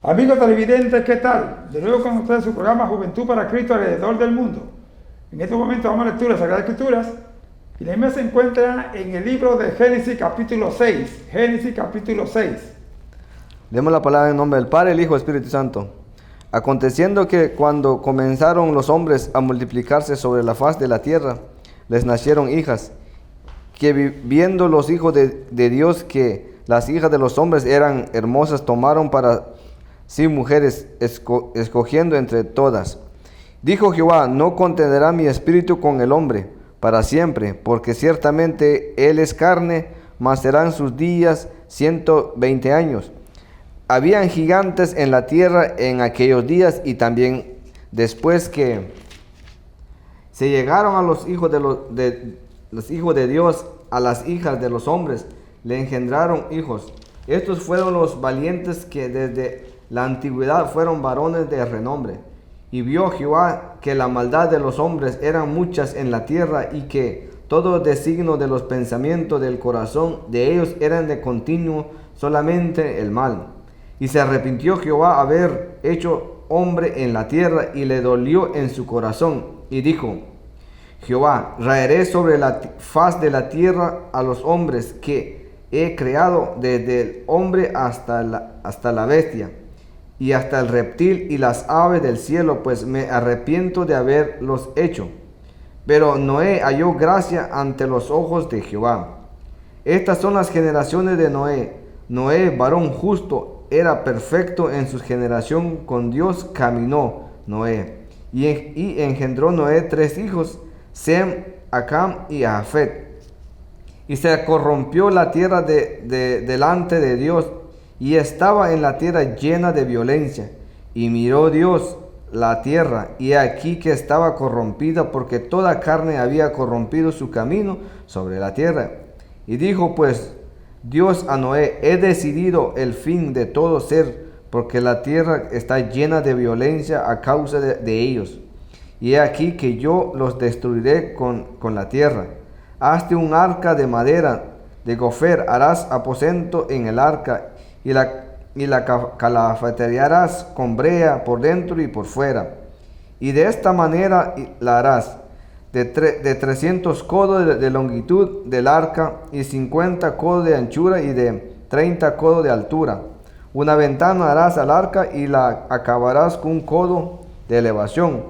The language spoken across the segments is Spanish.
Amigos televidentes, ¿qué tal? De nuevo con ustedes su programa Juventud para Cristo alrededor del mundo. En este momento vamos a lectura de Sagradas Escrituras y la misma se encuentra en el libro de Génesis capítulo 6. Génesis capítulo 6. Leemos la palabra en nombre del Padre, el Hijo y el Espíritu Santo. Aconteciendo que cuando comenzaron los hombres a multiplicarse sobre la faz de la tierra, les nacieron hijas, que viendo los hijos de Dios que las hijas de los hombres eran hermosas, tomaron para sí mujeres, escogiendo entre todas. Dijo Jehová: no contenderá mi espíritu con el hombre para siempre, porque ciertamente él es carne, mas serán sus días 120 años. Habían gigantes en la tierra en aquellos días, y también después que se llegaron a los hijos de Dios, a las hijas de los hombres, le engendraron hijos. Estos fueron los valientes que desde la antigüedad fueron varones de renombre. Y vio Jehová que la maldad de los hombres eran muchas en la tierra, y que todo designio de los pensamientos del corazón de ellos eran de continuo solamente el mal. Y se arrepintió Jehová haber hecho hombre en la tierra, y le dolió en su corazón, y dijo: Jehová, raeré sobre la faz de la tierra a los hombres que he creado, desde el hombre hasta la bestia, y hasta el reptil y las aves del cielo, pues me arrepiento de haberlos hecho. Pero Noé halló gracia ante los ojos de Jehová. Estas son las generaciones de Noé. Noé, varón justo, era perfecto en su generación, con Dios caminó Noé. Y engendró Noé 3 hijos, Sem, Acam y Jafet. Y se corrompió la tierra delante de Dios, y estaba en la tierra llena de violencia. Y miró Dios la tierra, y aquí que estaba corrompida, porque toda carne había corrompido su camino sobre la tierra. Y dijo pues Dios a Noé: he decidido el fin de todo ser, porque la tierra está llena de violencia a causa de ellos. Y he aquí que yo los destruiré con la tierra. Hazte un arca de madera de gofer, harás aposento en el arca, y la calafatearás con brea por dentro y por fuera. Y de esta manera la harás: de 300 codos de longitud del arca, y 50 codos de anchura, y de 30 codos de altura. Una ventana harás al arca, y la acabarás con un codo de elevación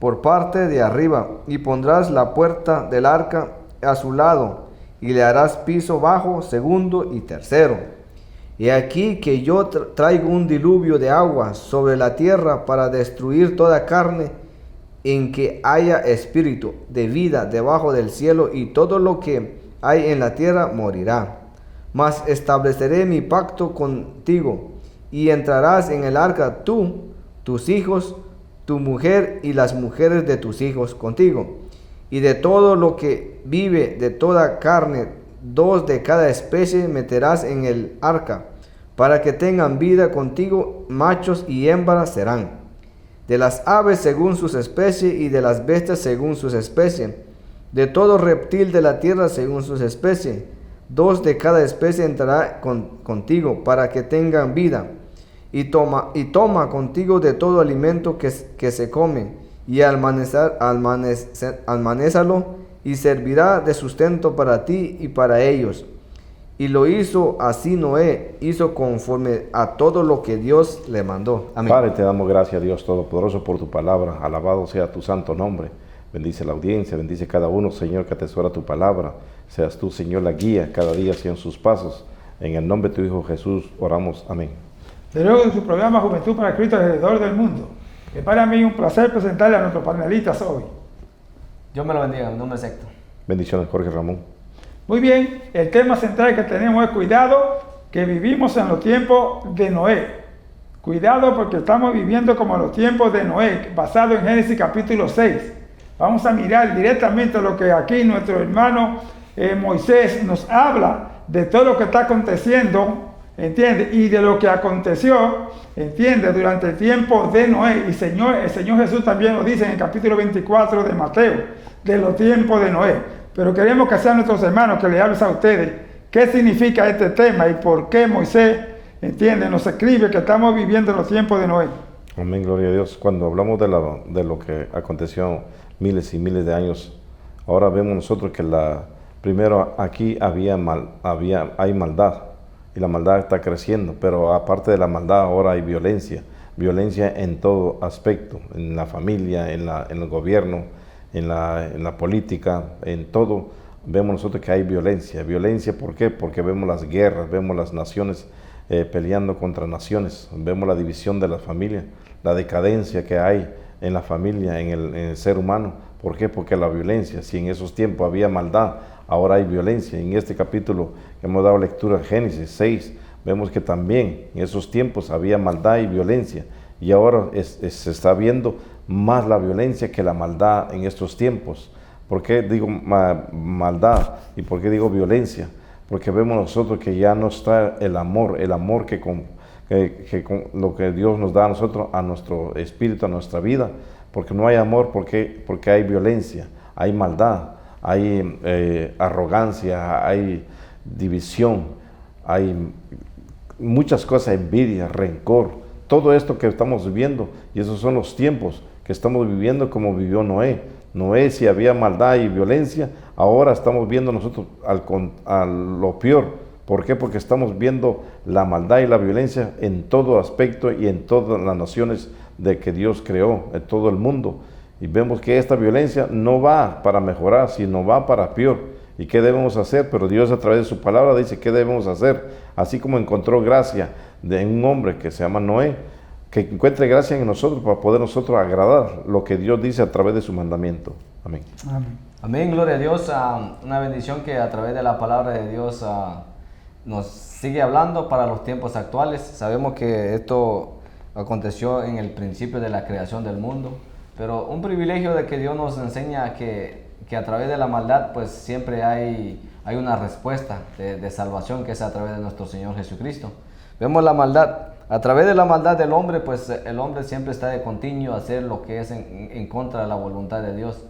por parte de arriba, y pondrás la puerta del arca a su lado, y le harás piso bajo, segundo y tercero. Y aquí que yo traigo un diluvio de agua sobre la tierra para destruir toda carne en que haya espíritu de vida debajo del cielo, y todo lo que hay en la tierra morirá. Mas estableceré mi pacto contigo, y entrarás en el arca tú, tus hijos, tu mujer y las mujeres de tus hijos contigo. Y de todo lo que vive de toda carne, 2 de cada especie meterás en el arca, para que tengan vida contigo, machos y hembras serán. De las aves según sus especies, y de las bestias según sus especies, de todo reptil de la tierra según sus especies, 2 de cada especie entrará contigo, para que tengan vida. Y toma contigo de todo alimento que se come, y almanézalo, y servirá de sustento para ti y para ellos. Y lo hizo así Noé, hizo conforme a todo lo que Dios le mandó. Amén. Padre, te damos gracias, Dios Todopoderoso, por tu palabra. Alabado sea tu santo nombre. Bendice la audiencia, bendice cada uno, Señor, que atesora tu palabra. Seas tú, Señor, la guía cada día en sus pasos. En el nombre de tu Hijo Jesús oramos. Amén. De nuevo en su programa Juventud para Cristo alrededor del mundo. Es para mí un placer presentarle a nuestros panelistas hoy. Dios me lo bendiga, en nombre secto. Bendiciones, Jorge Ramón. Muy bien, el tema central que tenemos es cuidado, que vivimos en los tiempos de Noé. Cuidado, porque estamos viviendo como los tiempos de Noé, basado en Génesis capítulo 6. Vamos a mirar directamente lo que aquí nuestro hermano Moisés nos habla de todo lo que está aconteciendo, ¿entiende? Y de lo que aconteció, ¿entiende? Durante el tiempo de Noé. Y el Señor Jesús también lo dice en el capítulo 24 de Mateo, de los tiempos de Noé. Pero queremos que sean nuestros hermanos que les hables a ustedes qué significa este tema y por qué Moisés entiende, nos escribe que estamos viviendo en los tiempos de Noé. Amén, gloria a Dios. Cuando hablamos de lo que aconteció miles y miles de años, ahora vemos nosotros que primero aquí hay maldad, y la maldad está creciendo, pero aparte de la maldad ahora hay violencia en todo aspecto, en la familia, en el gobierno, en la política, en todo. Vemos nosotros que hay violencia. ¿Por qué? Porque vemos las guerras, vemos las naciones peleando contra naciones, vemos la división de la familia, la decadencia que hay en la familia, en el ser humano. ¿Por qué? Porque la violencia, si en esos tiempos había maldad, ahora hay violencia. En este capítulo que hemos dado lectura, Génesis 6, vemos que también en esos tiempos había maldad y violencia, y ahora se está viendo más la violencia que la maldad en estos tiempos. ¿Por qué digo maldad y por qué digo violencia? Porque vemos nosotros que ya no está el amor que con lo que Dios nos da a nosotros, a nuestro espíritu, a nuestra vida. Porque no hay amor, porque hay violencia, hay maldad, hay arrogancia, hay división, hay muchas cosas, envidia, rencor, todo esto que estamos viviendo, y esos son los tiempos que estamos viviendo como vivió Noé. Noé, si había maldad y violencia, ahora estamos viendo nosotros a lo peor. ¿Por qué? Porque estamos viendo la maldad y la violencia en todo aspecto y en todas las naciones de que Dios creó, en todo el mundo. Y vemos que esta violencia no va para mejorar, sino va para peor. ¿Y qué debemos hacer? Pero Dios a través de su palabra dice qué debemos hacer. Así como encontró gracia de un hombre que se llama Noé, que encuentre gracia en nosotros para poder nosotros agradar lo que Dios dice a través de su mandamiento. Amén. Amén. Amén, gloria a Dios. Una bendición que a través de la palabra de Dios nos sigue hablando para los tiempos actuales. Sabemos que esto aconteció en el principio de la creación del mundo, pero un privilegio de que Dios nos enseña que a través de la maldad pues siempre hay una respuesta de salvación, que es a través de nuestro Señor Jesucristo. Vemos la maldad. A través de la maldad del hombre, pues el hombre siempre está de continuo a hacer lo que es en contra de la voluntad de Dios.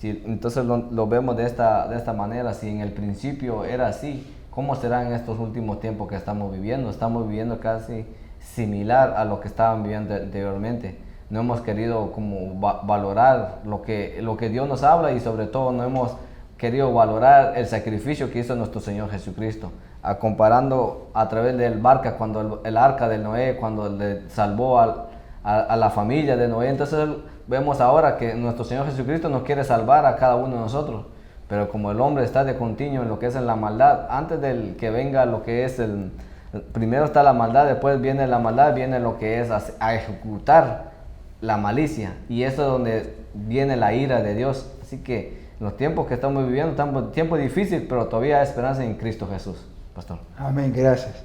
Entonces lo vemos de esta manera. Si en el principio era así, ¿cómo será en estos últimos tiempos que estamos viviendo? Estamos viviendo casi similar a lo que estaban viviendo anteriormente. No hemos querido como valorar lo que Dios nos habla, y sobre todo no hemos querido valorar el sacrificio que hizo nuestro Señor Jesucristo. Comparando a través del barca, cuando el arca de Noé, cuando le salvó a la familia de Noé, entonces vemos ahora que nuestro Señor Jesucristo nos quiere salvar a cada uno de nosotros, pero como el hombre está de continuo en lo que es en la maldad, antes de que venga lo que es primero está la maldad, después viene la maldad, viene lo que es a ejecutar la malicia, y eso es donde viene la ira de Dios. Así que los tiempos que estamos viviendo, estamos en tiempos difíciles, pero todavía hay esperanza en Cristo Jesús. Pastor. Amén, gracias.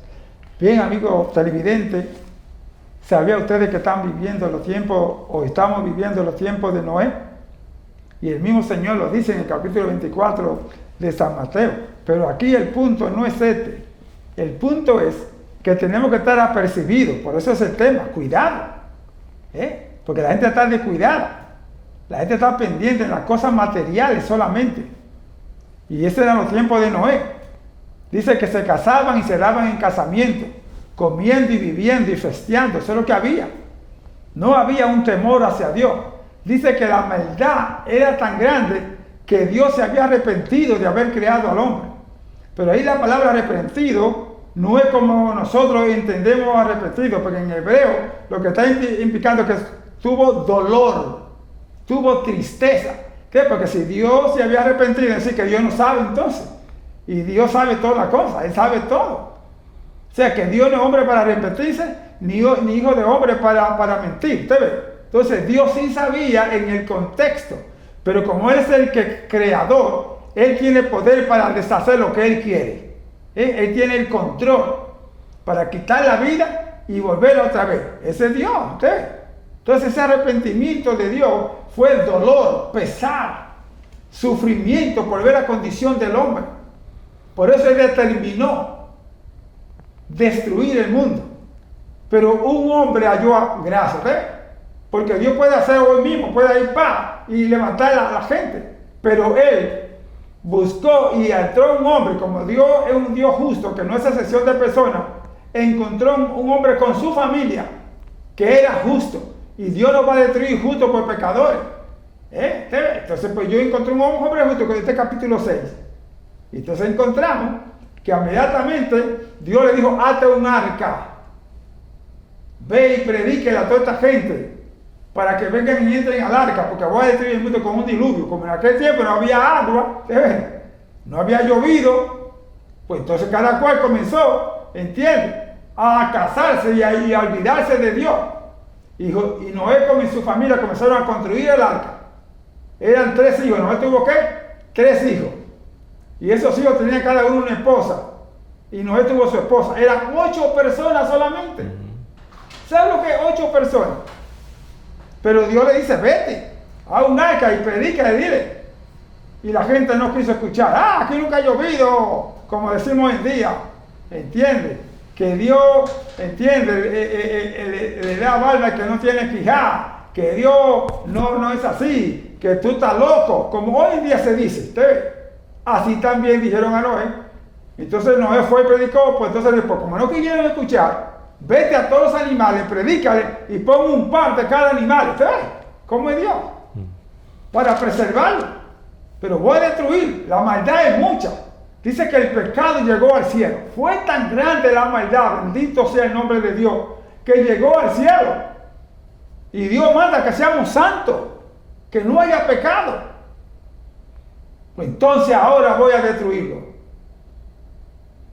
Bien, amigos televidentes, ¿sabía ustedes que están viviendo los tiempos, o estamos viviendo los tiempos de Noé? Y el mismo Señor lo dice en el capítulo 24 de San Mateo. Pero aquí el punto no es este. El punto es que tenemos que estar apercibidos. Por eso es el tema, cuidado. Porque la gente está descuidada. La gente está pendiente en las cosas materiales solamente. Y esos eran los tiempos de Noé. Dice que se casaban y se daban en casamiento, comiendo y viviendo y festeando. Eso es lo que había. No había un temor hacia Dios. Dice que la maldad era tan grande que Dios se había arrepentido de haber creado al hombre. Pero ahí la palabra arrepentido no es como nosotros entendemos arrepentido, porque en hebreo lo que está implicando es que tuvo dolor, tuvo tristeza. ¿Qué? Porque si Dios se había arrepentido, es decir que Dios no sabe entonces. Y Dios sabe todas las cosas, Él sabe todo. O sea que Dios no es hombre para arrepentirse, ni hijo de hombre para mentir. ¿Usted ve? Entonces Dios sí sabía en el contexto, pero como Él es el creador, Él tiene poder para deshacer lo que Él quiere. Él tiene el control para quitar la vida y volverla otra vez. Ese es Dios. ¿Usted ve? Entonces ese arrepentimiento de Dios fue el dolor, pesar, sufrimiento por ver la condición del hombre. Por eso Él determinó destruir el mundo. Pero un hombre halló gracia, ¿ves? Porque Dios puede hacer hoy mismo, puede ir y levantar a la gente. Pero Él buscó y entró un hombre, como Dios es un Dios justo, que no es excepción de personas, encontró un hombre con su familia que era justo. Y Dios no va a destruir justo por pecadores. Entonces, pues yo encontré un hombre justo con este capítulo 6. Y entonces encontramos que inmediatamente Dios le dijo, hazte un arca. Ve y predíquela a toda esta gente para que vengan y entren al arca, porque voy a destruir el mundo con un diluvio. Como en aquel tiempo no había agua, no había llovido, pues entonces cada cual comenzó, ¿entiendes?, a casarse y a olvidarse de Dios. Y Noé con su familia comenzaron a construir el arca. Eran 3 hijos. Noé tuvo ¿qué? 3 hijos. Y esos hijos tenían cada uno una esposa. Y Noé tuvo su esposa. Eran 8 personas solamente. ¿Sabes lo que es 8 personas? Pero Dios le dice, vete a un arca y predica y dile. Y la gente no quiso escuchar. Aquí nunca ha llovido, como decimos hoy en día. ¿Entiendes? Que Dios, entiende, le da barba al que no tiene quijada. Que Dios no es así. Que tú estás loco. Como hoy en día se dice. ¿Usted? Así también dijeron a Noé. Entonces Noé fue y predicó. Pues entonces después, como no quisieron escuchar, vete a todos los animales, predícale y pon un par de cada animal. ¿Usted ve cómo es Dios? Para preservarlo. Pero voy a destruir. La maldad es mucha. Dice que el pecado llegó al cielo. Fue tan grande la maldad, bendito sea el nombre de Dios, que llegó al cielo. Y Dios manda que seamos santos, que no haya pecado. Pues entonces ahora voy a destruirlo.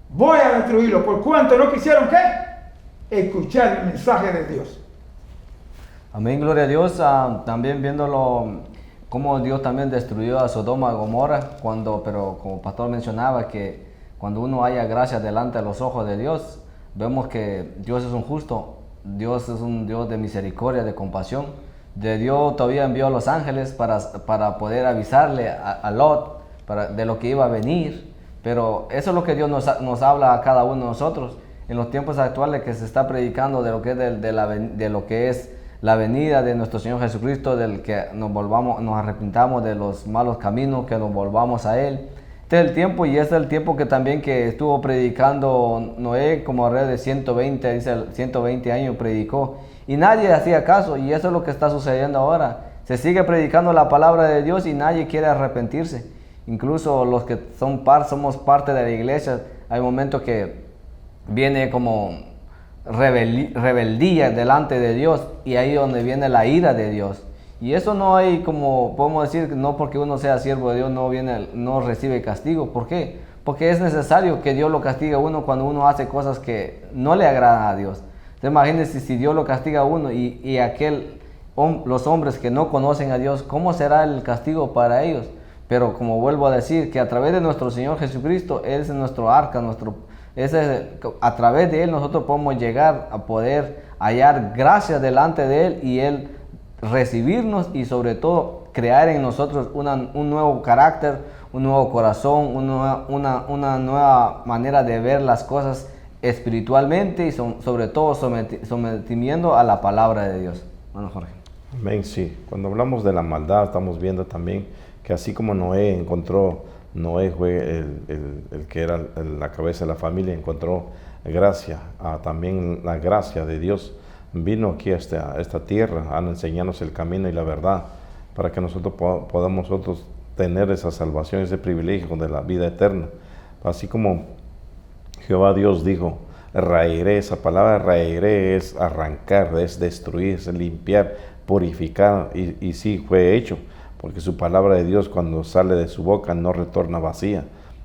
Voy a destruirlo. ¿Por cuánto no quisieron qué? Escuchar el mensaje de Dios. Amén, gloria a Dios. También viéndolo, cómo Dios también destruyó a Sodoma y Gomorra, pero como el pastor mencionaba, que cuando uno haya gracia delante de los ojos de Dios, vemos que Dios es un justo, Dios es un Dios de misericordia, de compasión. De Dios todavía envió a los ángeles para poder avisarle a Lot de lo que iba a venir. Pero eso es lo que Dios nos habla a cada uno de nosotros en los tiempos actuales, que se está predicando de lo que es de lo que es la venida de nuestro Señor Jesucristo, del que nos arrepintamos de los malos caminos, que nos volvamos a Él. Este es el tiempo, y este es el tiempo que también que estuvo predicando Noé, como alrededor de 120, dice 120 años predicó, y nadie hacía caso, y eso es lo que está sucediendo ahora. Se sigue predicando la palabra de Dios y nadie quiere arrepentirse. Incluso los que somos parte de la iglesia, hay momentos que viene como rebeldía delante de Dios, y ahí donde viene la ira de Dios. Y eso no hay, como podemos decir, no porque uno sea siervo de Dios no recibe castigo. ¿Por qué? Porque es necesario que Dios lo castigue a uno cuando uno hace cosas que no le agradan a Dios. Entonces imagínense, si Dios lo castiga a uno y los hombres que no conocen a Dios, ¿cómo será el castigo para ellos? Pero como vuelvo a decir, que a través de nuestro Señor Jesucristo, Él es nuestro arca, a través de Él nosotros podemos llegar a poder hallar gracia delante de Él, y Él recibirnos, y sobre todo crear en nosotros un nuevo carácter, un nuevo corazón, una nueva manera de ver las cosas espiritualmente, y sobre todo sometimiento a la palabra de Dios. Bueno, Jorge. Amén, sí. Cuando hablamos de la maldad, estamos viendo también que así como Noé fue el que era la cabeza de la familia, encontró gracia, también la gracia de Dios vino aquí a esta tierra a enseñarnos el camino y la verdad, para que nosotros podamos tener esa salvación, ese privilegio de la vida eterna. Así como Jehová Dios dijo, raeré, esa palabra raeré es arrancar, es destruir, es limpiar, purificar, y sí fue hecho, porque su palabra de Dios cuando sale de su boca no retorna vacía,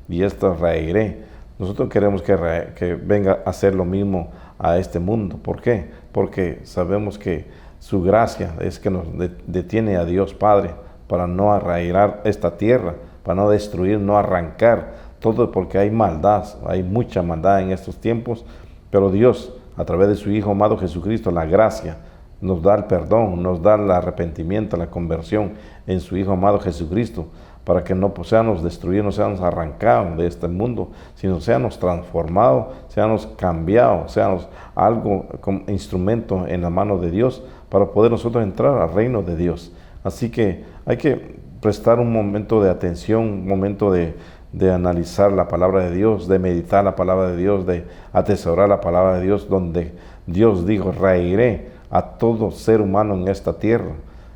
y esto raeré. Nosotros queremos que venga a hacer lo mismo a este mundo. ¿Por qué? Porque sabemos que su gracia es que nos detiene a Dios Padre para no arraigar esta tierra, para no destruir, no arrancar todo, porque hay maldad, hay mucha maldad en estos tiempos, pero Dios, a través de su Hijo amado Jesucristo, la gracia, nos da el perdón, nos da el arrepentimiento, la conversión en su Hijo amado Jesucristo, para que no seamos destruidos, no seamos arrancados de este mundo, sino seamos transformados, seamos cambiados, seamos algo como instrumento en la mano de Dios, para poder nosotros entrar al reino de Dios. Así que hay que prestar un momento de atención, un momento de de analizar la palabra de Dios, de meditar la palabra de Dios, de atesorar la palabra de Dios, donde Dios dijo, reiré a todo ser humano en esta tierra.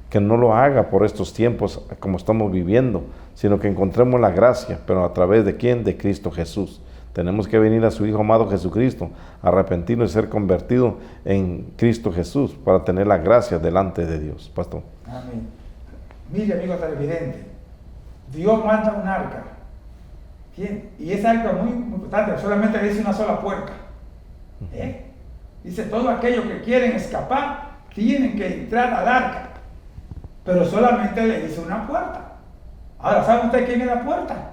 Que no lo haga por estos tiempos como estamos viviendo, sino que encontremos la gracia, pero a través de ¿quién? De Cristo Jesús. Tenemos que venir a su Hijo amado Jesucristo, arrepentirnos y ser convertidos en Cristo Jesús para tener la gracia delante de Dios. Pastor. Amén. Mire, amigo televidente, Dios manda un arca. ¿Quién? Y esa arca es muy importante, solamente le dice una sola puerta. Dice, todos aquellos que quieren escapar tienen que entrar al arca. Pero solamente le dice una puerta. Ahora, ¿sabe usted quién es la puerta?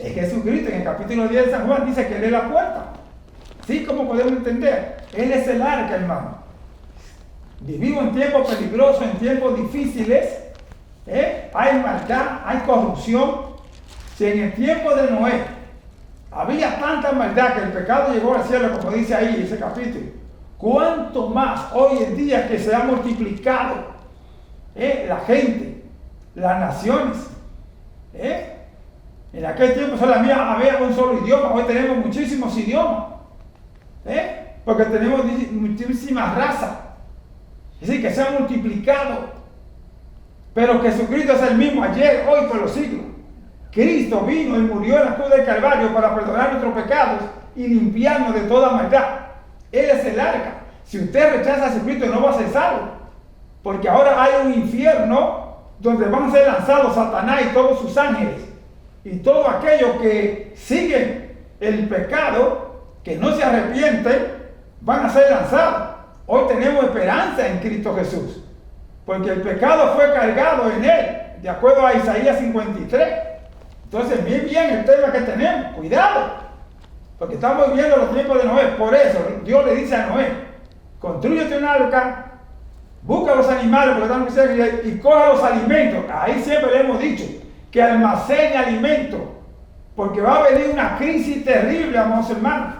Es Jesucristo. En el capítulo 10 de San Juan dice que Él es la puerta. ¿Sí? ¿Cómo podemos entender? Él es el arca, hermano. Vivimos en tiempos peligrosos, en tiempos difíciles. Hay maldad, hay corrupción. Si en el tiempo de Noé había tanta maldad que el pecado llegó al cielo, como dice ahí ese capítulo, ¿cuánto más hoy en día que se ha multiplicado la gente, las naciones? En aquel tiempo solamente había un solo idioma, hoy tenemos muchísimos idiomas, porque tenemos muchísimas razas, es decir, que se han multiplicado. Pero Jesucristo es el mismo ayer, hoy, por los siglos. Cristo vino y murió en la cruz del Calvario para perdonar nuestros pecados y limpiarnos de toda maldad. Él es el arca. Si usted rechaza a Jesucristo, no va a ser salvo, porque ahora hay un infierno donde van a ser lanzados Satanás y todos sus ángeles. Y todos aquellos que siguen el pecado, que no se arrepienten, van a ser lanzados. Hoy tenemos esperanza en Cristo Jesús, porque el pecado fue cargado en Él, de acuerdo a Isaías 53. Entonces, bien el tema que tenemos, cuidado, porque estamos viviendo los tiempos de Noé. Por eso Dios le dice a Noé, constrúyete un arca, busca los animales, porque estamos diciendo, y coja los alimentos. Ahí siempre le hemos dicho que almacene alimentos, porque va a venir una crisis terrible, amados hermanos,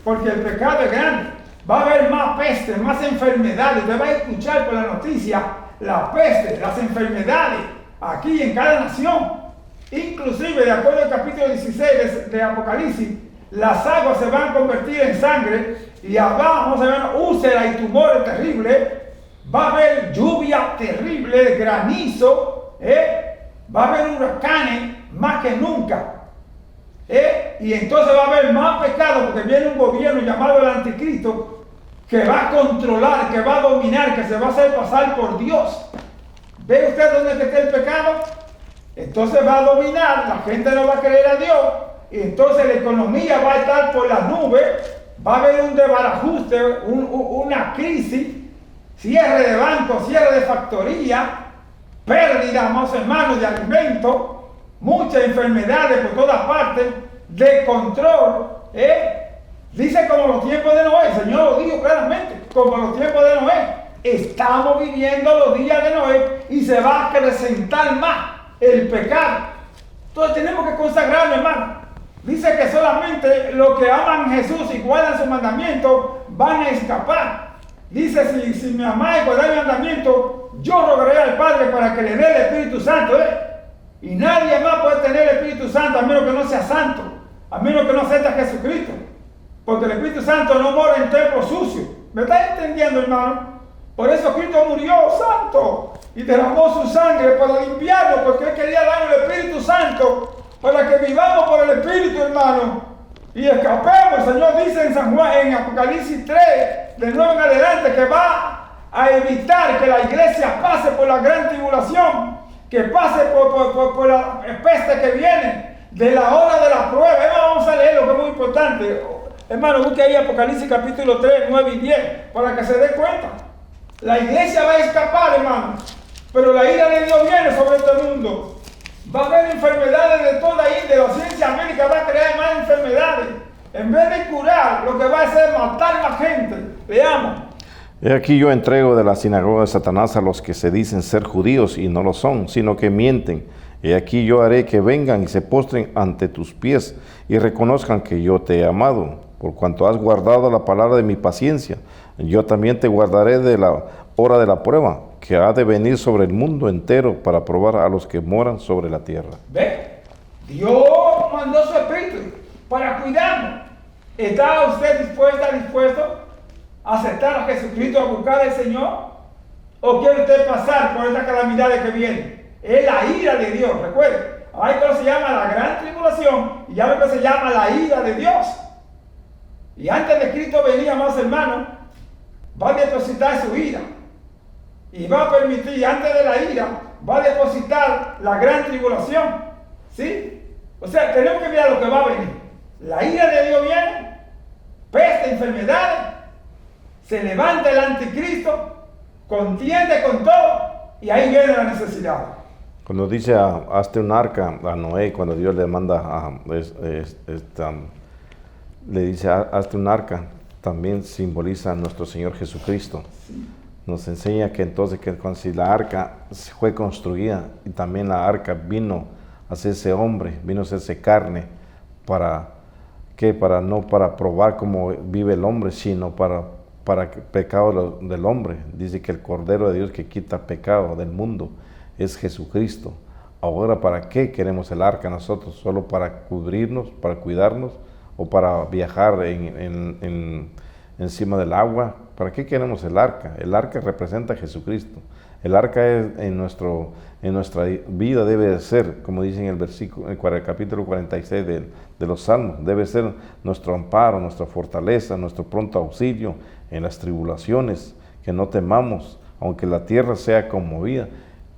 porque el pecado es grande. Va a haber más peste, más enfermedades. Usted va a escuchar por la noticia la peste, las enfermedades, aquí en cada nación. Inclusive, de acuerdo al capítulo 16 de Apocalipsis, las aguas se van a convertir en sangre, y abajo vamos a ver úlceras y tumores terribles. Va a haber lluvia terrible, granizo, va a haber huracanes más que nunca. Y entonces va a haber más pecado, porque viene un gobierno llamado el Anticristo, que va a controlar, que va a dominar, que se va a hacer pasar por Dios. ¿Ve usted dónde está el pecado? Entonces va a dominar, la gente no va a creer a Dios, y entonces la economía va a estar por las nubes, va a haber un desbarajuste, una crisis, cierre de bancos, cierre de factoría, pérdida, más hermanos, de alimentos, muchas enfermedades por todas partes, descontrol. Dice como los tiempos de Noé, el Señor lo dijo claramente, como los tiempos de Noé. Estamos viviendo los días de Noé y se va a acrecentar más el pecado. Entonces tenemos que consagrarlo, hermano. Dice que solamente los que aman a Jesús y guardan sus mandamientos van a escapar. Dice, si me amáis y guardáis mi mandamiento, yo rogaré al Padre para que le dé el Espíritu Santo. Y nadie más puede tener el Espíritu Santo a menos que no sea santo, a menos que no acepte a Jesucristo. Porque el Espíritu Santo no mora en templos sucios. ¿Me estás entendiendo, hermano? Por eso Cristo murió santo y derramó su sangre para limpiarlo, porque Él quería darnos el Espíritu Santo para que vivamos por el Espíritu, hermano, y escapemos. El Señor dice en San Juan, en Apocalipsis 3, del 9 en adelante, que va a evitar que la iglesia pase por la gran tribulación, que pase por la peste que viene, de la hora de la prueba. Vamos a leer lo que es muy importante. Hermano, busque ahí Apocalipsis capítulo 3, 9 y 10, para que se dé cuenta. La iglesia va a escapar, hermano, pero la ira de Dios viene sobre este mundo. Va a haber enfermedades de toda índole. La ciencia médica va a crear más enfermedades. En vez de curar, lo que va a hacer es matar a la gente. Veamos. He aquí yo entrego de la sinagoga de Satanás a los que se dicen ser judíos y no lo son, sino que mienten. He aquí yo haré que vengan y se postren ante tus pies y reconozcan que yo te he amado. Por cuanto has guardado la palabra de mi paciencia, yo también te guardaré de la hora de la prueba, que ha de venir sobre el mundo entero para probar a los que moran sobre la tierra. ¿Ve? Dios mandó su Espíritu para cuidarnos. ¿Está usted dispuesto a aceptar a Jesucristo, a buscar al Señor? ¿O quiere usted pasar por estas calamidades que vienen? Es la ira de Dios, recuerde. Hay algo que se llama la gran tribulación y algo que se llama la ira de Dios. Y antes de Cristo venir, amados hermanos, va a depositar su ira. Y va a permitir, antes de la ira, va a depositar la gran tribulación. ¿Sí? O sea, tenemos que mirar lo que va a venir. La ira de Dios viene, peste, enfermedades, se levanta el anticristo, contiende con todo, y ahí viene la necesidad. Cuando dice hazte un arca a Noé, cuando Dios le manda le dice hazte un arca, también simboliza a nuestro Señor Jesucristo. Sí. Nos enseña que entonces que cuando si la arca fue construida y también la arca vino a hacerse hombre, vino a hacerse carne, ¿para qué? No para probar cómo vive el hombre, sino para el pecado del hombre. Dice que el Cordero de Dios que quita pecado del mundo es Jesucristo. Ahora, ¿para qué queremos el arca nosotros? ¿Solo para cubrirnos, para cuidarnos o para viajar encima del agua? ¿Para qué queremos el arca? El arca representa a Jesucristo. El arca en nuestra vida debe de ser, como dice en el versículo, en el capítulo 46 de los Salmos, debe ser nuestro amparo, nuestra fortaleza, nuestro pronto auxilio en las tribulaciones, que no temamos, aunque la tierra sea conmovida.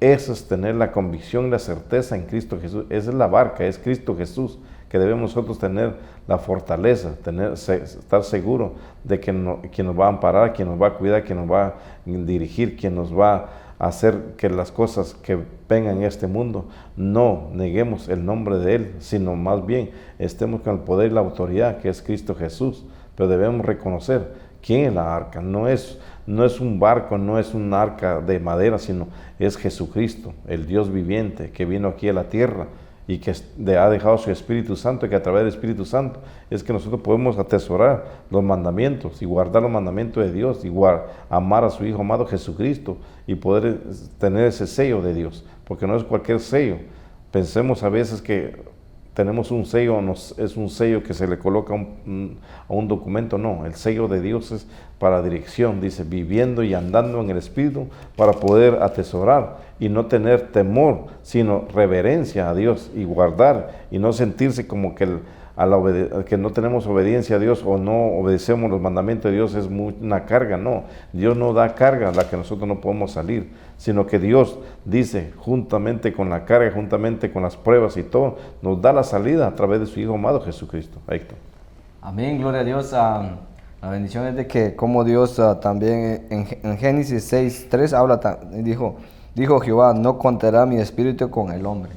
Eso es tener la convicción y la certeza en Cristo Jesús. Esa es la barca, es Cristo Jesús, que debemos nosotros tener la fortaleza, estar seguros de que quien nos va a amparar, quien nos va a cuidar, quien nos va a dirigir, quien nos va a hacer que las cosas que vengan en este mundo, no neguemos el nombre de Él, sino más bien estemos con el poder y la autoridad que es Cristo Jesús. Pero debemos reconocer quién es la arca. No es un barco, no es un arca de madera, sino es Jesucristo, el Dios viviente que vino aquí a la tierra y que ha dejado su Espíritu Santo, y que a través del Espíritu Santo es que nosotros podemos atesorar los mandamientos y guardar los mandamientos de Dios y amar a su Hijo amado Jesucristo y poder tener ese sello de Dios, porque no es cualquier sello. Pensemos a veces que tenemos un sello, es un sello que se le coloca a un documento. No, el sello de Dios es para dirección, dice, viviendo y andando en el Espíritu, para poder atesorar y no tener temor, sino reverencia a Dios y guardar y no sentirse como que que no tenemos obediencia a Dios o no obedecemos los mandamientos de Dios es una carga. No, Dios no da carga a la que nosotros no podemos salir, sino que Dios dice, juntamente con la carga, juntamente con las pruebas y todo, nos da la salida a través de su Hijo amado Jesucristo. Héctor. Amén, gloria a Dios. La bendición es de que como Dios también en Génesis 6:3 habla, dijo Jehová, no contará mi espíritu con el hombre.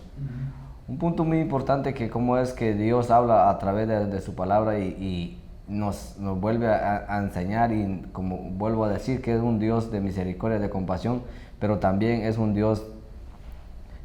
Un punto muy importante que cómo es que Dios habla a través de su palabra y nos vuelve a enseñar, y como vuelvo a decir, que es un Dios de misericordia, de compasión, pero también es un Dios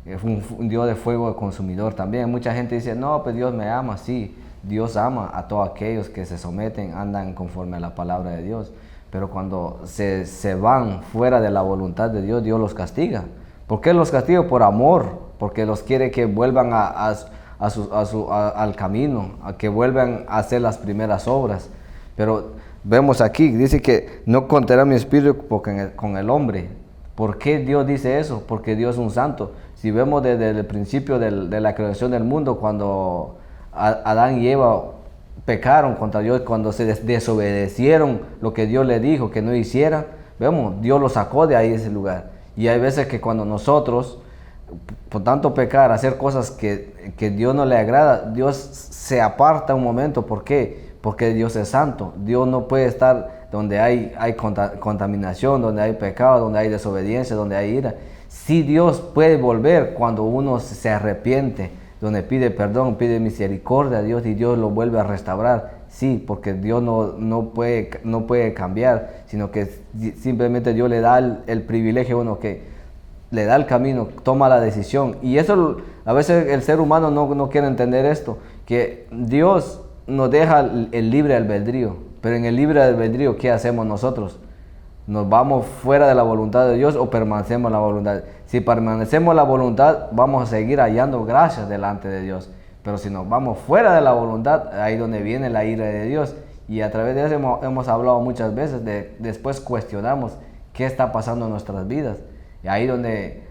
de fuego consumidor también. Mucha gente dice, no, pues Dios me ama. Sí, Dios ama a todos aquellos que se someten, andan conforme a la palabra de Dios, pero cuando se van fuera de la voluntad de Dios, Dios los castiga. ¿Por qué los castiga? Por amor, porque los quiere que vuelvan al camino, a que vuelvan a hacer las primeras obras. Pero vemos aquí, dice que no contará mi espíritu con el hombre. ¿Por qué Dios dice eso? Porque Dios es un santo. Si vemos desde el principio de la creación del mundo, cuando Adán y Eva pecaron contra Dios, cuando se desobedecieron lo que Dios les dijo que no hicieran, vemos, Dios los sacó de ahí, de ese lugar. Y hay veces que cuando nosotros, por tanto pecar, hacer cosas que Dios no le agrada, Dios se aparta un momento. ¿Por qué? Porque Dios es santo. Dios no puede estar donde hay contaminación, donde hay pecado, donde hay desobediencia, donde hay ira. Sí, Dios puede volver cuando uno se arrepiente, donde pide perdón, pide misericordia a Dios y Dios lo vuelve a restaurar. Sí, porque Dios no puede cambiar, sino que simplemente Dios le da el privilegio a uno, que le da el camino, toma la decisión. Y eso a veces el ser humano no quiere entender esto, que Dios nos deja el libre albedrío, pero en el libre albedrío, ¿qué hacemos nosotros? ¿Nos vamos fuera de la voluntad de Dios o permanecemos en la voluntad? Si permanecemos en la voluntad, vamos a seguir hallando gracias delante de Dios. Pero si nos vamos fuera de la voluntad, ahí donde viene la ira de Dios. Y a través de eso hemos hablado muchas veces, después cuestionamos qué está pasando en nuestras vidas. Y ahí donde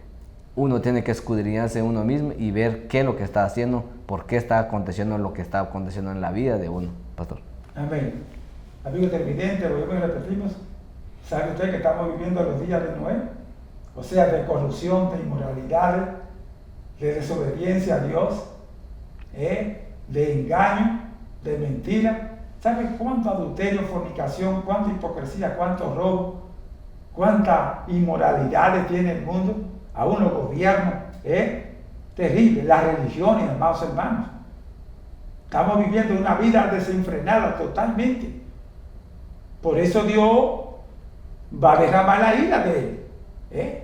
uno tiene que escudriñarse uno mismo y ver qué es lo que está haciendo, por qué está aconteciendo lo que está aconteciendo en la vida de uno, pastor. Amén. Amigos televidentes, volvemos y repetimos. ¿Sabe usted que estamos viviendo los días de Noé? O sea, de corrupción, de inmoralidades, de desobediencia a Dios, de engaño, de mentira. ¿Sabe cuánto adulterio, fornicación, cuánta hipocresía, cuánto robo, cuánta inmoralidades tiene el mundo? Aún los gobiernos, terrible. Las religiones, amados hermanos. Estamos viviendo una vida desenfrenada totalmente. Por eso Dios va a derramar la ira de él.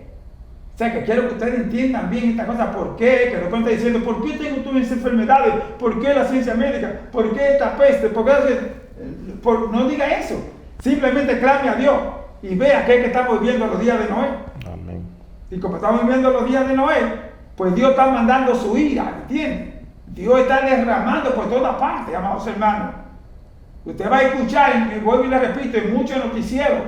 O sea, que quiero que ustedes entiendan bien esta cosa. ¿Por qué? Que no está diciendo, ¿por qué tengo todas esas enfermedades? ¿Por qué la ciencia médica? ¿Por qué esta peste? ¿Por qué? No diga eso. Simplemente clame a Dios y vea que estamos viviendo los días de Noé. Amén. Y como estamos viviendo los días de Noé, pues Dios está mandando su ira, ¿entienden? Dios está derramando por todas partes, amados hermanos. Usted va a escuchar, y vuelvo y le repito, en muchos noticieros,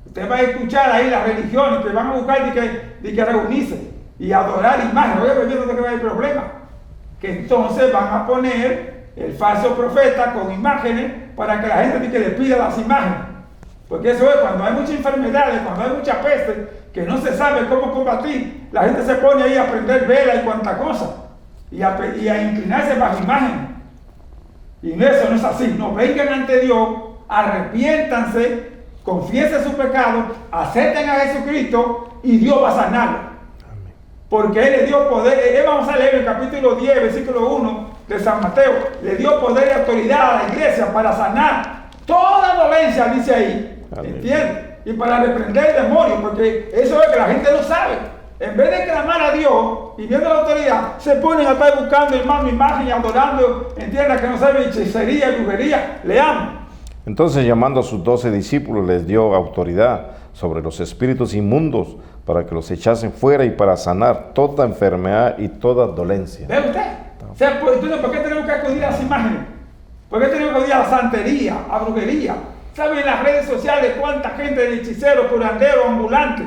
usted va a escuchar ahí las religiones que van a buscar de que reunirse y adorar imágenes. Oye, pues viendo que va a haber problema. Que entonces van a poner el falso profeta con imágenes para que la gente que le pida las imágenes. Porque eso es, cuando hay muchas enfermedades, cuando hay mucha peste, que no se sabe cómo combatir, la gente se pone ahí a prender vela y cuanta cosa, y a inclinarse bajo imágenes. Y eso no es así. No, vengan ante Dios, arrepiéntanse, confiesen su pecado, acepten a Jesucristo y Dios va a sanarlo. Porque Él le dio poder. Vamos a leer el capítulo 10, versículo 1 de San Mateo. Le dio poder y autoridad a la iglesia para sanar toda dolencia, dice ahí. ¿Entiendes? Y para reprender el demonio, porque eso es que la gente no sabe. En vez de clamar a Dios y viendo la autoridad, se ponen a estar buscando, hermano, imagen y adorando, entiendan que no sabe hechicería, brujería. Leamos. Entonces, llamando a sus 12 discípulos, les dio autoridad sobre los espíritus inmundos para que los echasen fuera y para sanar toda enfermedad y toda dolencia. ¿Ve usted? O sea, entonces, ¿por qué tenemos que acudir a las imágenes? ¿Por qué tenemos que acudir a la santería, a brujería? ¿Saben en las redes sociales cuánta gente de hechiceros, curanderos, ambulantes?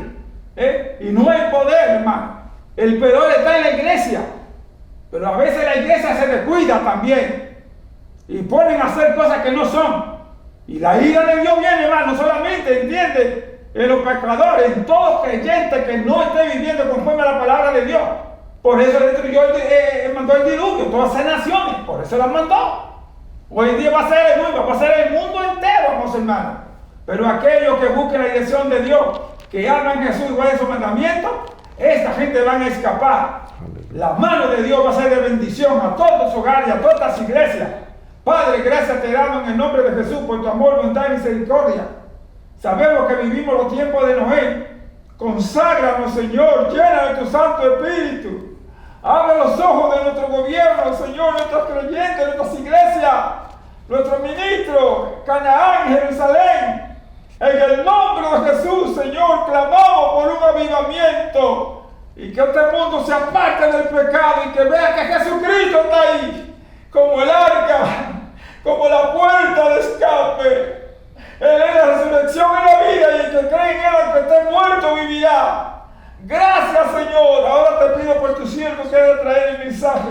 Y no hay poder, hermano. El peor está en la iglesia. Pero a veces la iglesia se descuida también. Y ponen a hacer cosas que no son. Y la ira de Dios viene, hermano, solamente, ¿entiende? En los pecadores, en todo creyente que no esté viviendo conforme a la palabra de Dios. Por eso mandó el diluvio, todas esas naciones, por eso las mandó. Hoy en día va a ser el mundo, va a ser el mundo entero, vamos hermanos. Pero aquellos que busquen la dirección de Dios, que aman Jesús y guarden sus mandamientos, esta gente van a escapar. La mano de Dios va a ser de bendición a todos los hogares y a todas las iglesias. Padre, gracias te damos en el nombre de Jesús por tu amor, bondad y misericordia. Sabemos que vivimos los tiempos de Noé. Conságranos, Señor, llena de tu Santo Espíritu. Abre los ojos de nuestro gobierno, Señor, nuestros creyentes, nuestras iglesias, nuestros ministros, Canaán, Jerusalén. En el nombre de Jesús, Señor, clamamos por un avivamiento y que este mundo se aparte del pecado y que vea que Jesucristo está ahí, como el arca, como la puerta de escape. Él es la resurrección y la vida, y el que cree en Él, aunque esté muerto, vivirá. Gracias, Señor. Ahora te pido por tu siervo que haya traído el mensaje.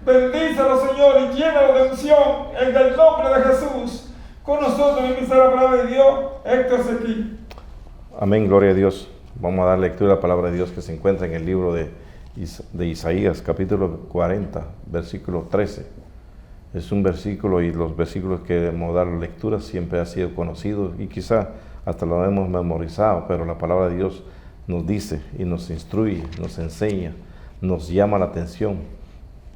Bendícelo, Señor, y llénalo de unción en el nombre de Jesús. Con nosotros, bendice la palabra de Dios, Héctor Sequín. Amén, gloria a Dios. Vamos a dar lectura a la palabra de Dios que se encuentra en el libro de Isaías, capítulo 40, versículo 13. Es un versículo, y los versículos que debemos dar lectura siempre han sido conocidos y quizá hasta lo hemos memorizado, pero la palabra de Dios nos dice y nos instruye, nos enseña, nos llama la atención.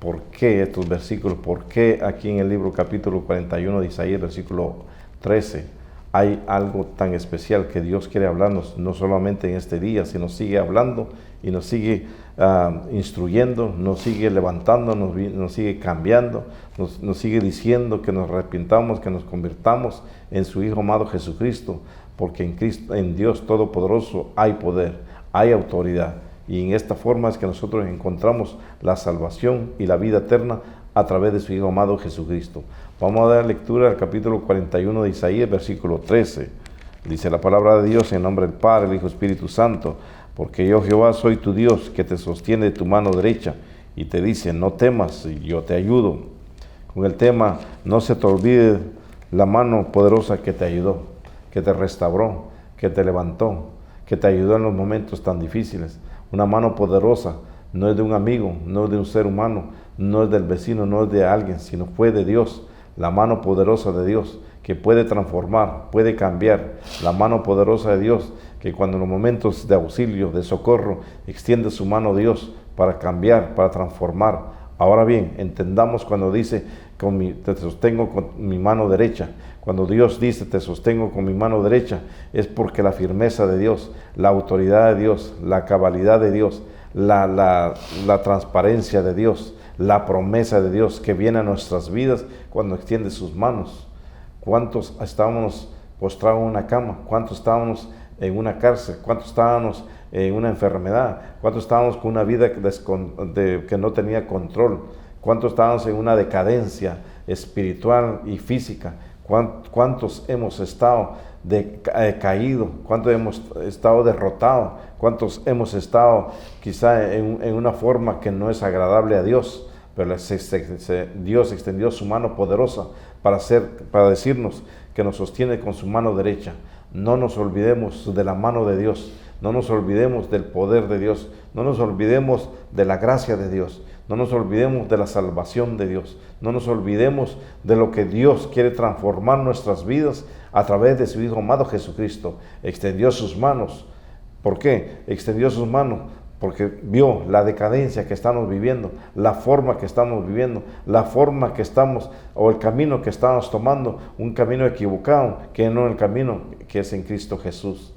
¿Por qué estos versículos? ¿Por qué aquí en el libro capítulo 41 de Isaías, versículo 13, hay algo tan especial que Dios quiere hablarnos, no solamente en este día, sino sigue hablando y nos sigue instruyendo, nos sigue levantando, nos sigue cambiando, nos sigue diciendo que nos arrepintamos, que nos convirtamos en su Hijo amado Jesucristo, porque en Cristo, en Dios Todopoderoso hay poder, hay autoridad. Y en esta forma es que nosotros encontramos la salvación y la vida eterna a través de su Hijo amado Jesucristo. Vamos a dar lectura al capítulo 41 de Isaías, versículo 13. Dice la palabra de Dios en nombre del Padre, el Hijo, Espíritu Santo. Porque yo, Jehová, soy tu Dios, que te sostiene de tu mano derecha, y te dice, no temas, yo te ayudo. Con el tema, no se te olvide la mano poderosa que te ayudó, que te restauró, que te levantó, que te ayudó en los momentos tan difíciles. Una mano poderosa no es de un amigo, no es de un ser humano, no es del vecino, no es de alguien, sino fue de Dios. La mano poderosa de Dios, que puede transformar, puede cambiar. La mano poderosa de Dios, que cuando en los momentos de auxilio, de socorro, extiende su mano Dios para cambiar, para transformar. Ahora bien, entendamos cuando dice, te sostengo con mi mano derecha. Cuando Dios dice, te sostengo con mi mano derecha, es porque la firmeza de Dios, la autoridad de Dios, la cabalidad de Dios, la transparencia de Dios, la promesa de Dios que viene a nuestras vidas cuando extiende sus manos. ¿Cuántos estábamos postrados en una cama? ¿Cuántos estábamos en una cárcel? ¿Cuántos estábamos en una enfermedad? ¿Cuántos estábamos con una vida que no tenía control? ¿Cuántos estábamos en una decadencia espiritual y física? ¿Cuántos hemos estado caído? ¿Cuántos hemos estado derrotados? ¿Cuántos hemos estado quizá en una forma que no es agradable a Dios? Pero Dios extendió su mano poderosa para decirnos que nos sostiene con su mano derecha. No nos olvidemos de la mano de Dios, no nos olvidemos del poder de Dios, no nos olvidemos de la gracia de Dios, no nos olvidemos de la salvación de Dios, no nos olvidemos de lo que Dios quiere transformar nuestras vidas a través de su Hijo amado Jesucristo. Extendió sus manos. ¿Por qué? Extendió sus manos porque vio la decadencia que estamos viviendo, la forma que estamos viviendo, la forma que estamos, o el camino que estamos tomando, un camino equivocado, que no el camino que es en Cristo Jesús.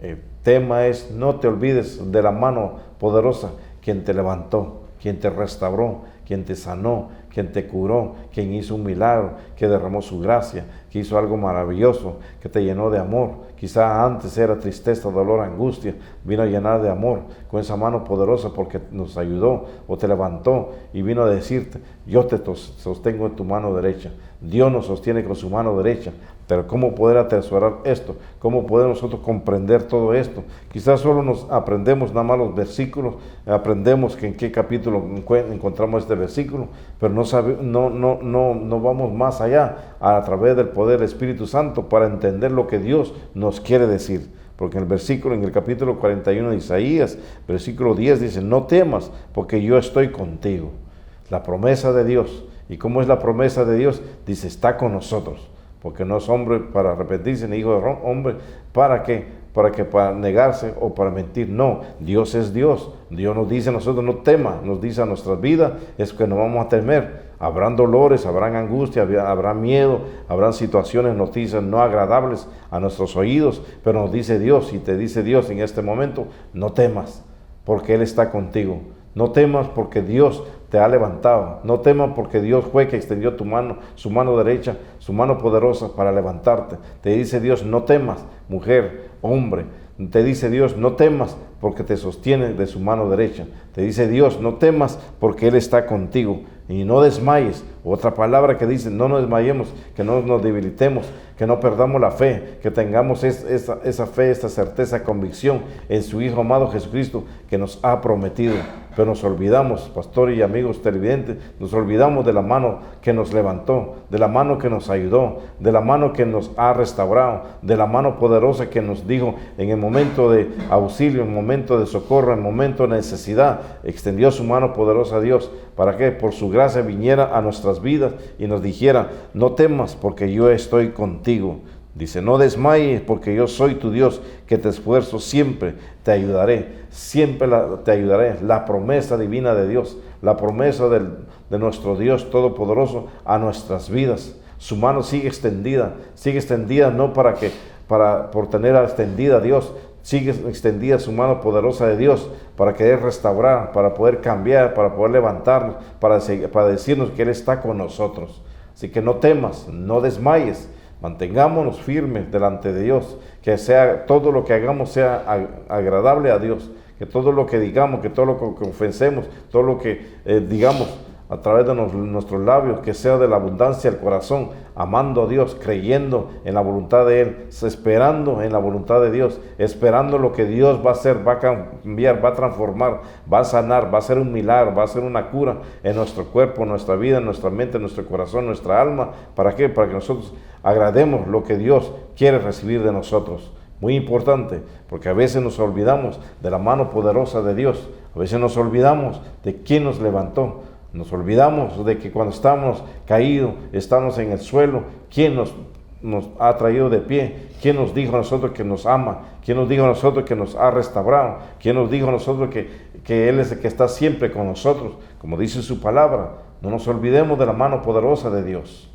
El tema es, no te olvides de la mano poderosa, quien te levantó, quien te restauró, quien te sanó, quien te curó, quien hizo un milagro, que derramó su gracia, que hizo algo maravilloso, que te llenó de amor. Quizá antes era tristeza, dolor, angustia, vino a llenar de amor con esa mano poderosa porque nos ayudó o te levantó y vino a decirte, yo te sostengo en tu mano derecha. Dios nos sostiene con su mano derecha. Pero ¿cómo poder atesorar esto? ¿Cómo podemos nosotros comprender todo esto? Quizás solo nos aprendemos nada más los versículos, aprendemos que en qué capítulo encontramos este versículo, pero no vamos más allá a través del poder del Espíritu Santo para entender lo que Dios nos quiere decir. Porque en el capítulo 41 de Isaías, versículo 10 dice, no temas porque yo estoy contigo. La promesa de Dios. ¿Y cómo es la promesa de Dios? Dice, está con nosotros. Porque no es hombre para arrepentirse, ni hijo de hombre, ¿para qué? Para negarse o para mentir. No, Dios es Dios. Dios nos dice a nosotros, no tema, nos dice a nuestras vidas, es que no vamos a temer. Habrán dolores, habrán angustia, habrá miedo, habrán situaciones, noticias no agradables a nuestros oídos, pero nos dice Dios, y te dice Dios en este momento, no temas, porque Él está contigo. No temas porque Dios te ha levantado. No temas porque Dios fue que extendió tu mano, su mano derecha, su mano poderosa para levantarte. Te dice Dios, no temas, mujer, hombre. Te dice Dios, no temas porque te sostiene de su mano derecha. Te dice Dios, no temas porque Él está contigo. Y no desmayes. Otra palabra que dice, no nos desmayemos, que no nos debilitemos, que no perdamos la fe, que tengamos esa fe, esta certeza, convicción en su Hijo amado Jesucristo que nos ha prometido. Pero nos olvidamos, pastor y amigos televidentes, nos olvidamos de la mano que nos levantó, de la mano que nos ayudó, de la mano que nos ha restaurado, de la mano poderosa que nos dijo en el momento de auxilio, en el momento de socorro, en el momento de necesidad, extendió su mano poderosa a Dios, para que por su gracia viniera a nuestras vidas y nos dijera, no temas porque yo estoy contigo. Dice, no desmayes porque yo soy tu Dios, que te esfuerzo, siempre te ayudaré, siempre te ayudaré. La promesa divina de Dios, la promesa de nuestro Dios Todopoderoso a nuestras vidas. Su mano sigue extendida no por tener extendida a Dios, sigue extendida su mano poderosa de Dios para querer restaurar, para poder cambiar, para poder levantarnos, para decirnos que Él está con nosotros. Así que no temas, no desmayes. Mantengámonos firmes delante de Dios, que todo lo que hagamos sea agradable a Dios, que todo lo que digamos, que todo lo que confesemos, todo lo que digamos a través de nuestros labios, que sea de la abundancia del corazón, amando a Dios, creyendo en la voluntad de Él, esperando en la voluntad de Dios, esperando lo que Dios va a hacer, va a cambiar, va a transformar, va a sanar, va a hacer un milagro, va a hacer una cura en nuestro cuerpo, en nuestra vida, en nuestra mente, en nuestro corazón, en nuestra alma. ¿Para qué? Para que nosotros agrademos lo que Dios quiere recibir de nosotros. Muy importante, porque a veces nos olvidamos de la mano poderosa de Dios, a veces nos olvidamos de quién nos levantó, nos olvidamos de que cuando estamos caídos, estamos en el suelo, quién nos ha traído de pie, quién nos dijo a nosotros que nos ama, quién nos dijo a nosotros que nos ha restaurado, quién nos dijo a nosotros que Él es el que está siempre con nosotros, como dice su palabra. No nos olvidemos de la mano poderosa de Dios.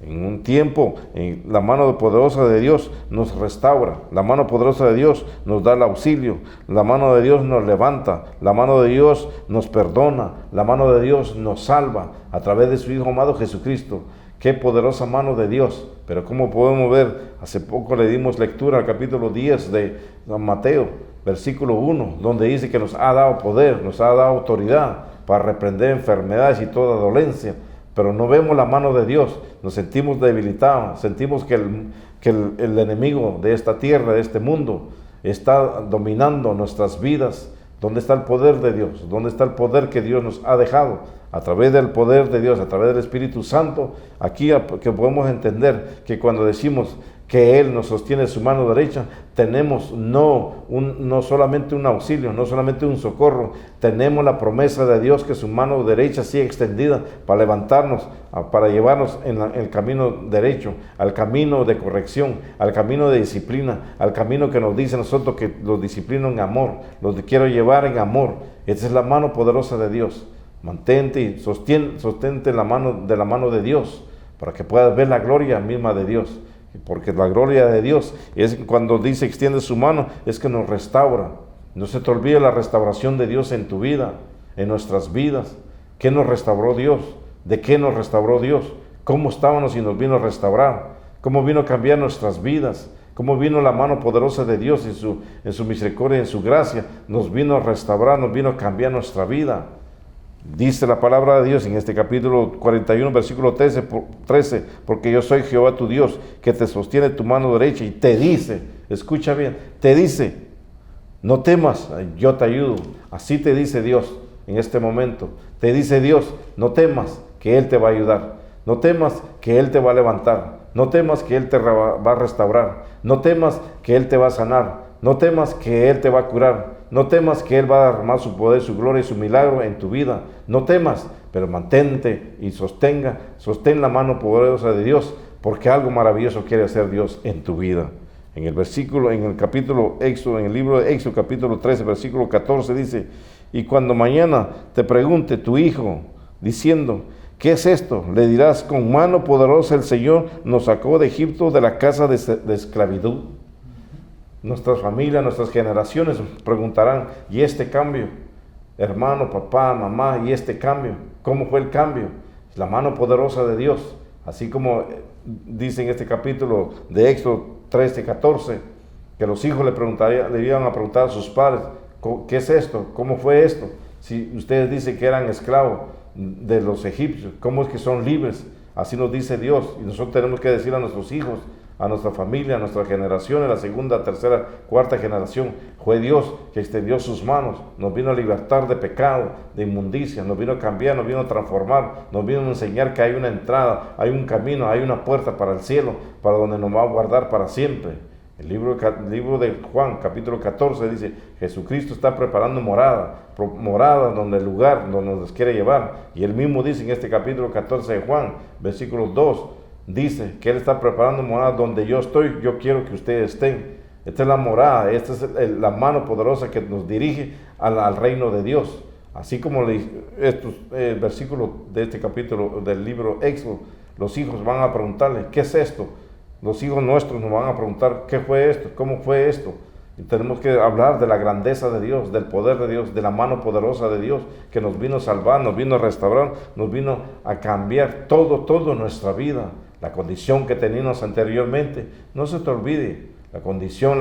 En un tiempo, la mano poderosa de Dios nos restaura, la mano poderosa de Dios nos da el auxilio, la mano de Dios nos levanta, la mano de Dios nos perdona, la mano de Dios nos salva a través de su Hijo amado Jesucristo. Qué poderosa mano de Dios. Pero como podemos ver, hace poco le dimos lectura al capítulo 10 de San Mateo, versículo 1, donde dice que nos ha dado poder, nos ha dado autoridad para reprender enfermedades y toda dolencia. Pero no vemos la mano de Dios, nos sentimos debilitados, sentimos que el enemigo de esta tierra, de este mundo, está dominando nuestras vidas. ¿Dónde está el poder de Dios? ¿Dónde está el poder que Dios nos ha dejado? A través del poder de Dios, a través del Espíritu Santo, aquí que podemos entender que cuando decimos que Él nos sostiene su mano derecha, tenemos no solamente un auxilio, no solamente un socorro, tenemos la promesa de Dios que su mano derecha sigue extendida para levantarnos, para llevarnos en el camino derecho, al camino de corrección, al camino de disciplina, al camino que nos dice a nosotros que los disciplino en amor, los quiero llevar en amor. Esa es la mano poderosa de Dios. Mantente y sostente la mano de Dios, para que puedas ver la gloria misma de Dios. Porque la gloria de Dios es cuando dice extiende su mano, es que nos restaura. No se te olvide la restauración de Dios en tu vida, en nuestras vidas. ¿Qué nos restauró Dios? ¿De qué nos restauró Dios? ¿Cómo estábamos y nos vino a restaurar? ¿Cómo vino a cambiar nuestras vidas? ¿Cómo vino la mano poderosa de Dios en su misericordia, en su gracia? Nos vino a restaurar, nos vino a cambiar nuestra vida. Dice la palabra de Dios en este capítulo 41, versículo 13, porque yo soy Jehová tu Dios, que te sostiene tu mano derecha y te dice, escucha bien, te dice, no temas, yo te ayudo. Así te dice Dios en este momento. Te dice Dios, no temas, que Él te va a ayudar. No temas, que Él te va a levantar. No temas, que Él te va a restaurar. No temas, que Él te va a sanar. No temas, que Él te va a curar. No temas, que Él va a derramar su poder, su gloria y su milagro en tu vida. No temas, pero mantente y sostén la mano poderosa de Dios, porque algo maravilloso quiere hacer Dios en tu vida. En el capítulo Éxodo, en el libro de Éxodo, capítulo 13, versículo 14, dice, y cuando mañana te pregunte tu hijo, diciendo, ¿qué es esto? Le dirás, con mano poderosa el Señor nos sacó de Egipto, de la casa de esclavitud. Nuestras familias, nuestras generaciones preguntarán, ¿y este cambio? Hermano, papá, mamá, ¿y este cambio? ¿Cómo fue el cambio? La mano poderosa de Dios. Así como dice en este capítulo de Éxodo 13, 14, que los hijos le iban a preguntar a sus padres, ¿qué es esto? ¿Cómo fue esto? Si ustedes dicen que eran esclavos de los egipcios, ¿cómo es que son libres? Así nos dice Dios, y nosotros tenemos que decir a nuestros hijos, a nuestra familia, a nuestra generación, a la segunda, tercera, cuarta generación, fue Dios que extendió sus manos, nos vino a libertar de pecado, de inmundicia, nos vino a cambiar, nos vino a transformar, nos vino a enseñar que hay una entrada, hay un camino, hay una puerta para el cielo, para donde nos va a guardar para siempre. El libro de Juan, capítulo 14, dice, Jesucristo está preparando morada donde el lugar donde nos quiere llevar. Y él mismo dice en este capítulo 14 de Juan, versículo 2, dice que Él está preparando morada donde yo estoy, yo quiero que ustedes estén. Esta es la morada, esta es la mano poderosa que nos dirige al reino de Dios. Así como estos versículos de este capítulo del libro Éxodo, los hijos van a preguntarle, ¿qué es esto? Los hijos nuestros nos van a preguntar, ¿qué fue esto? ¿Cómo fue esto? Y tenemos que hablar de la grandeza de Dios, del poder de Dios, de la mano poderosa de Dios, que nos vino a salvar, nos vino a restaurar, nos vino a cambiar todo nuestra vida, la condición que teníamos anteriormente. No se te olvide, la condición,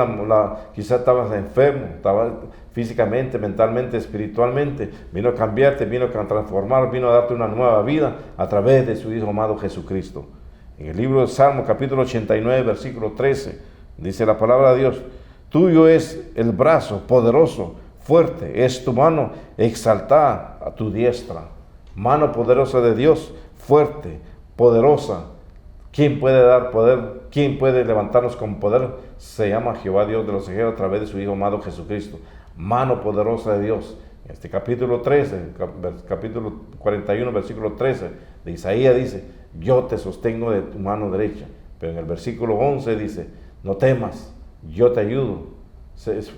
quizás estabas enfermo, estabas físicamente, mentalmente, espiritualmente. Vino a cambiarte, vino a transformar, vino a darte una nueva vida a través de su Hijo amado Jesucristo. En el libro de Salmo, capítulo 89, versículo 13, dice la palabra de Dios: tuyo es el brazo poderoso, fuerte, es tu mano exaltada a tu diestra. Mano poderosa de Dios, fuerte, poderosa. ¿Quién puede dar poder? ¿Quién puede levantarnos con poder? Se llama Jehová Dios de los ejércitos a través de su Hijo amado Jesucristo. Mano poderosa de Dios. En este capítulo 13, capítulo 41, versículo 13 de Isaías dice: yo te sostengo de tu mano derecha. Pero en el versículo 11 dice: no temas, yo te ayudo,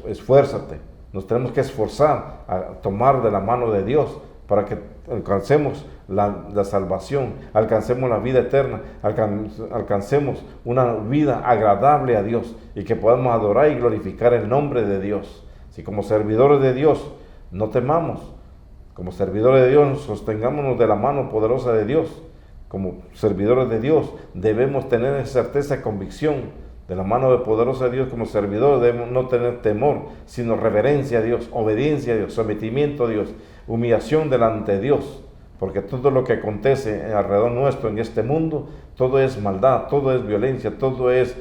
esfuérzate. Nos tenemos que esforzar a tomar de la mano de Dios para que alcancemos la salvación, alcancemos la vida eterna, alcancemos una vida agradable a Dios y que podamos adorar y glorificar el nombre de Dios. Si como servidores de Dios no temamos, como servidores de Dios sostengámonos de la mano poderosa de Dios. Como servidores de Dios debemos tener certeza y convicción de la mano poderosa de Dios. Como servidores debemos no tener temor, sino reverencia a Dios, obediencia a Dios, sometimiento a Dios, humillación delante de Dios, porque todo lo que acontece alrededor nuestro en este mundo, todo es maldad, todo es violencia, todo es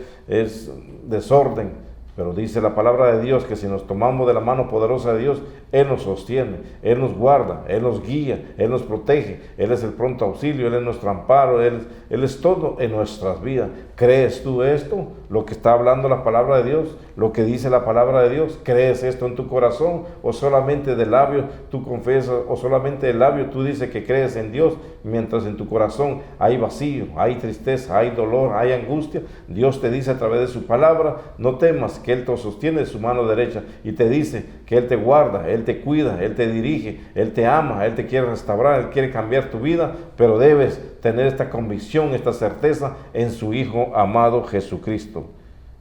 desorden. Pero dice la palabra de Dios que si nos tomamos de la mano poderosa de Dios, Él nos sostiene, Él nos guarda, Él nos guía, Él nos protege, Él es el pronto auxilio, Él es nuestro amparo, Él es todo en nuestras vidas. ¿Crees tú esto? Lo que está hablando la palabra de Dios, lo que dice la palabra de Dios. ¿Crees esto en tu corazón? ¿O solamente de labio tú confiesas? ¿O solamente de labio tú dices que crees en Dios, mientras en tu corazón hay vacío, hay tristeza, hay dolor, hay angustia? Dios te dice a través de su palabra: no temas, que Él te sostiene de su mano derecha, y te dice que Él te guarda, Él te cuida, Él te dirige, Él te ama, Él te quiere restaurar, Él quiere cambiar tu vida, pero debes tener esta convicción, esta certeza en su Hijo amado Jesucristo.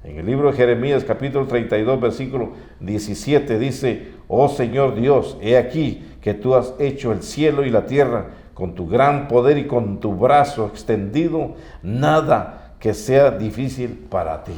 En el libro de Jeremías, capítulo 32, versículo 17, dice: oh Señor Dios, he aquí que tú has hecho el cielo y la tierra con tu gran poder y con tu brazo extendido, nada que sea difícil para ti.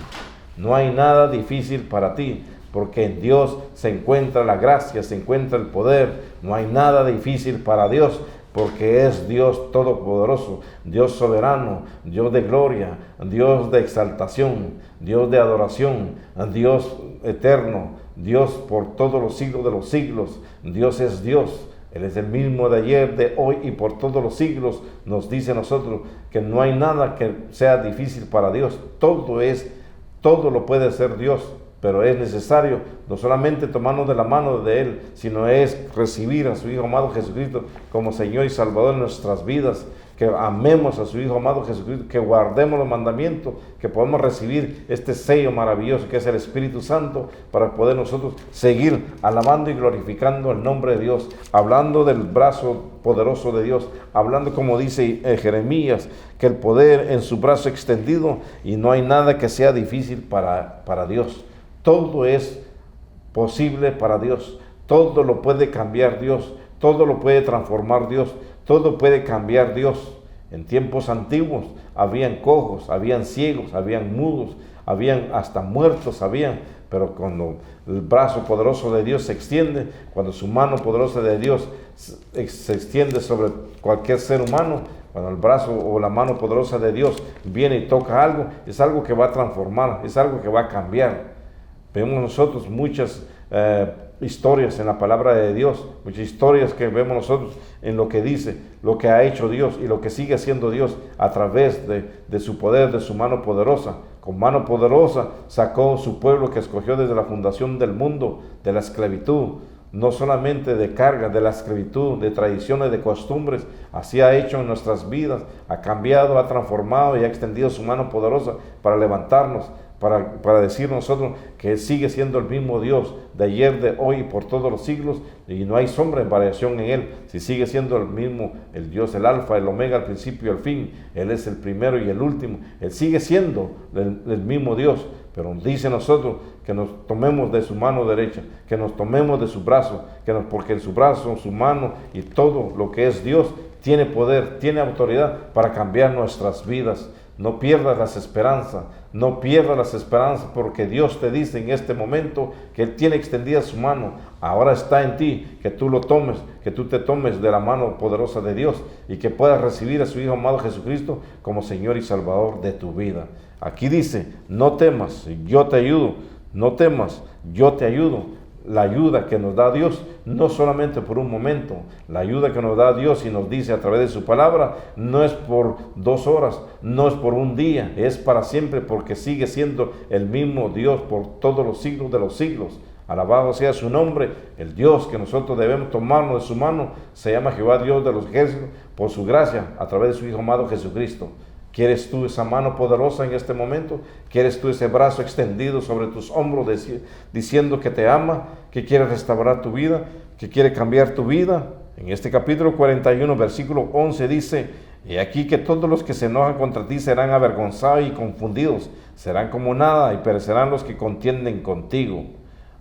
No hay nada difícil para ti, porque en Dios se encuentra la gracia, se encuentra el poder. No hay nada difícil para Dios, porque es Dios todopoderoso, Dios soberano, Dios de gloria, Dios de exaltación, Dios de adoración, Dios eterno, Dios por todos los siglos de los siglos. Dios es Dios. Él es el mismo de ayer, de hoy y por todos los siglos. Nos dice a nosotros que no hay nada que sea difícil para Dios. Todo lo puede hacer Dios, pero es necesario no solamente tomarnos de la mano de Él, sino es recibir a su Hijo amado Jesucristo como Señor y Salvador en nuestras vidas, que amemos a su Hijo amado Jesucristo, que guardemos los mandamientos, que podamos recibir este sello maravilloso que es el Espíritu Santo, para poder nosotros seguir alabando y glorificando el nombre de Dios, hablando del brazo poderoso de Dios, hablando como dice Jeremías, que el poder en su brazo extendido, y no hay nada que sea difícil para Dios. Todo es posible para Dios, todo lo puede cambiar Dios, todo lo puede transformar Dios, todo puede cambiar Dios. En tiempos antiguos habían cojos, habían ciegos, habían mudos, habían hasta muertos, pero cuando el brazo poderoso de Dios se extiende, cuando su mano poderosa de Dios se extiende sobre cualquier ser humano, cuando el brazo o la mano poderosa de Dios viene y toca algo, es algo que va a transformar, es algo que va a cambiar. Vemos nosotros muchas historias en la palabra de Dios, muchas historias que vemos nosotros en lo que dice, lo que ha hecho Dios y lo que sigue haciendo Dios a través de su poder, de su mano poderosa. Con mano poderosa sacó su pueblo que escogió desde la fundación del mundo, de la esclavitud, no solamente de carga, de la esclavitud, de tradiciones, de costumbres. Así ha hecho en nuestras vidas, ha cambiado, ha transformado y ha extendido su mano poderosa para levantarnos, para decir nosotros que Él sigue siendo el mismo Dios de ayer, de hoy y por todos los siglos, y no hay sombra en variación en Él. Si sigue siendo el mismo, el Dios, el alfa, el omega, el principio y el fin, Él es el primero y el último. Él sigue siendo el mismo Dios, pero dice a nosotros que nos tomemos de su mano derecha, que nos tomemos de su brazo, porque en su brazo, su mano y todo lo que es Dios tiene poder, tiene autoridad para cambiar nuestras vidas. No pierdas las esperanzas, no pierdas las esperanzas, porque Dios te dice en este momento que Él tiene extendida su mano. Ahora está en ti que tú lo tomes, que tú te tomes de la mano poderosa de Dios y que puedas recibir a su Hijo amado Jesucristo como Señor y Salvador de tu vida. Aquí dice, no temas, yo te ayudo, no temas, yo te ayudo. La ayuda que nos da Dios, no solamente por un momento, la ayuda que nos da Dios y nos dice a través de su palabra, no es por 2 horas, no es por un día, es para siempre, porque sigue siendo el mismo Dios por todos los siglos de los siglos. Alabado sea su nombre. El Dios que nosotros debemos tomarnos de su mano se llama Jehová Dios de los ejércitos, por su gracia, a través de su Hijo amado Jesucristo. ¿Quieres tú esa mano poderosa en este momento? ¿Quieres tú ese brazo extendido sobre tus hombros diciendo que te ama, que quiere restaurar tu vida, que quiere cambiar tu vida? En este capítulo 41, versículo 11 dice, y aquí que todos los que se enojan contra ti serán avergonzados y confundidos, serán como nada y perecerán los que contienden contigo.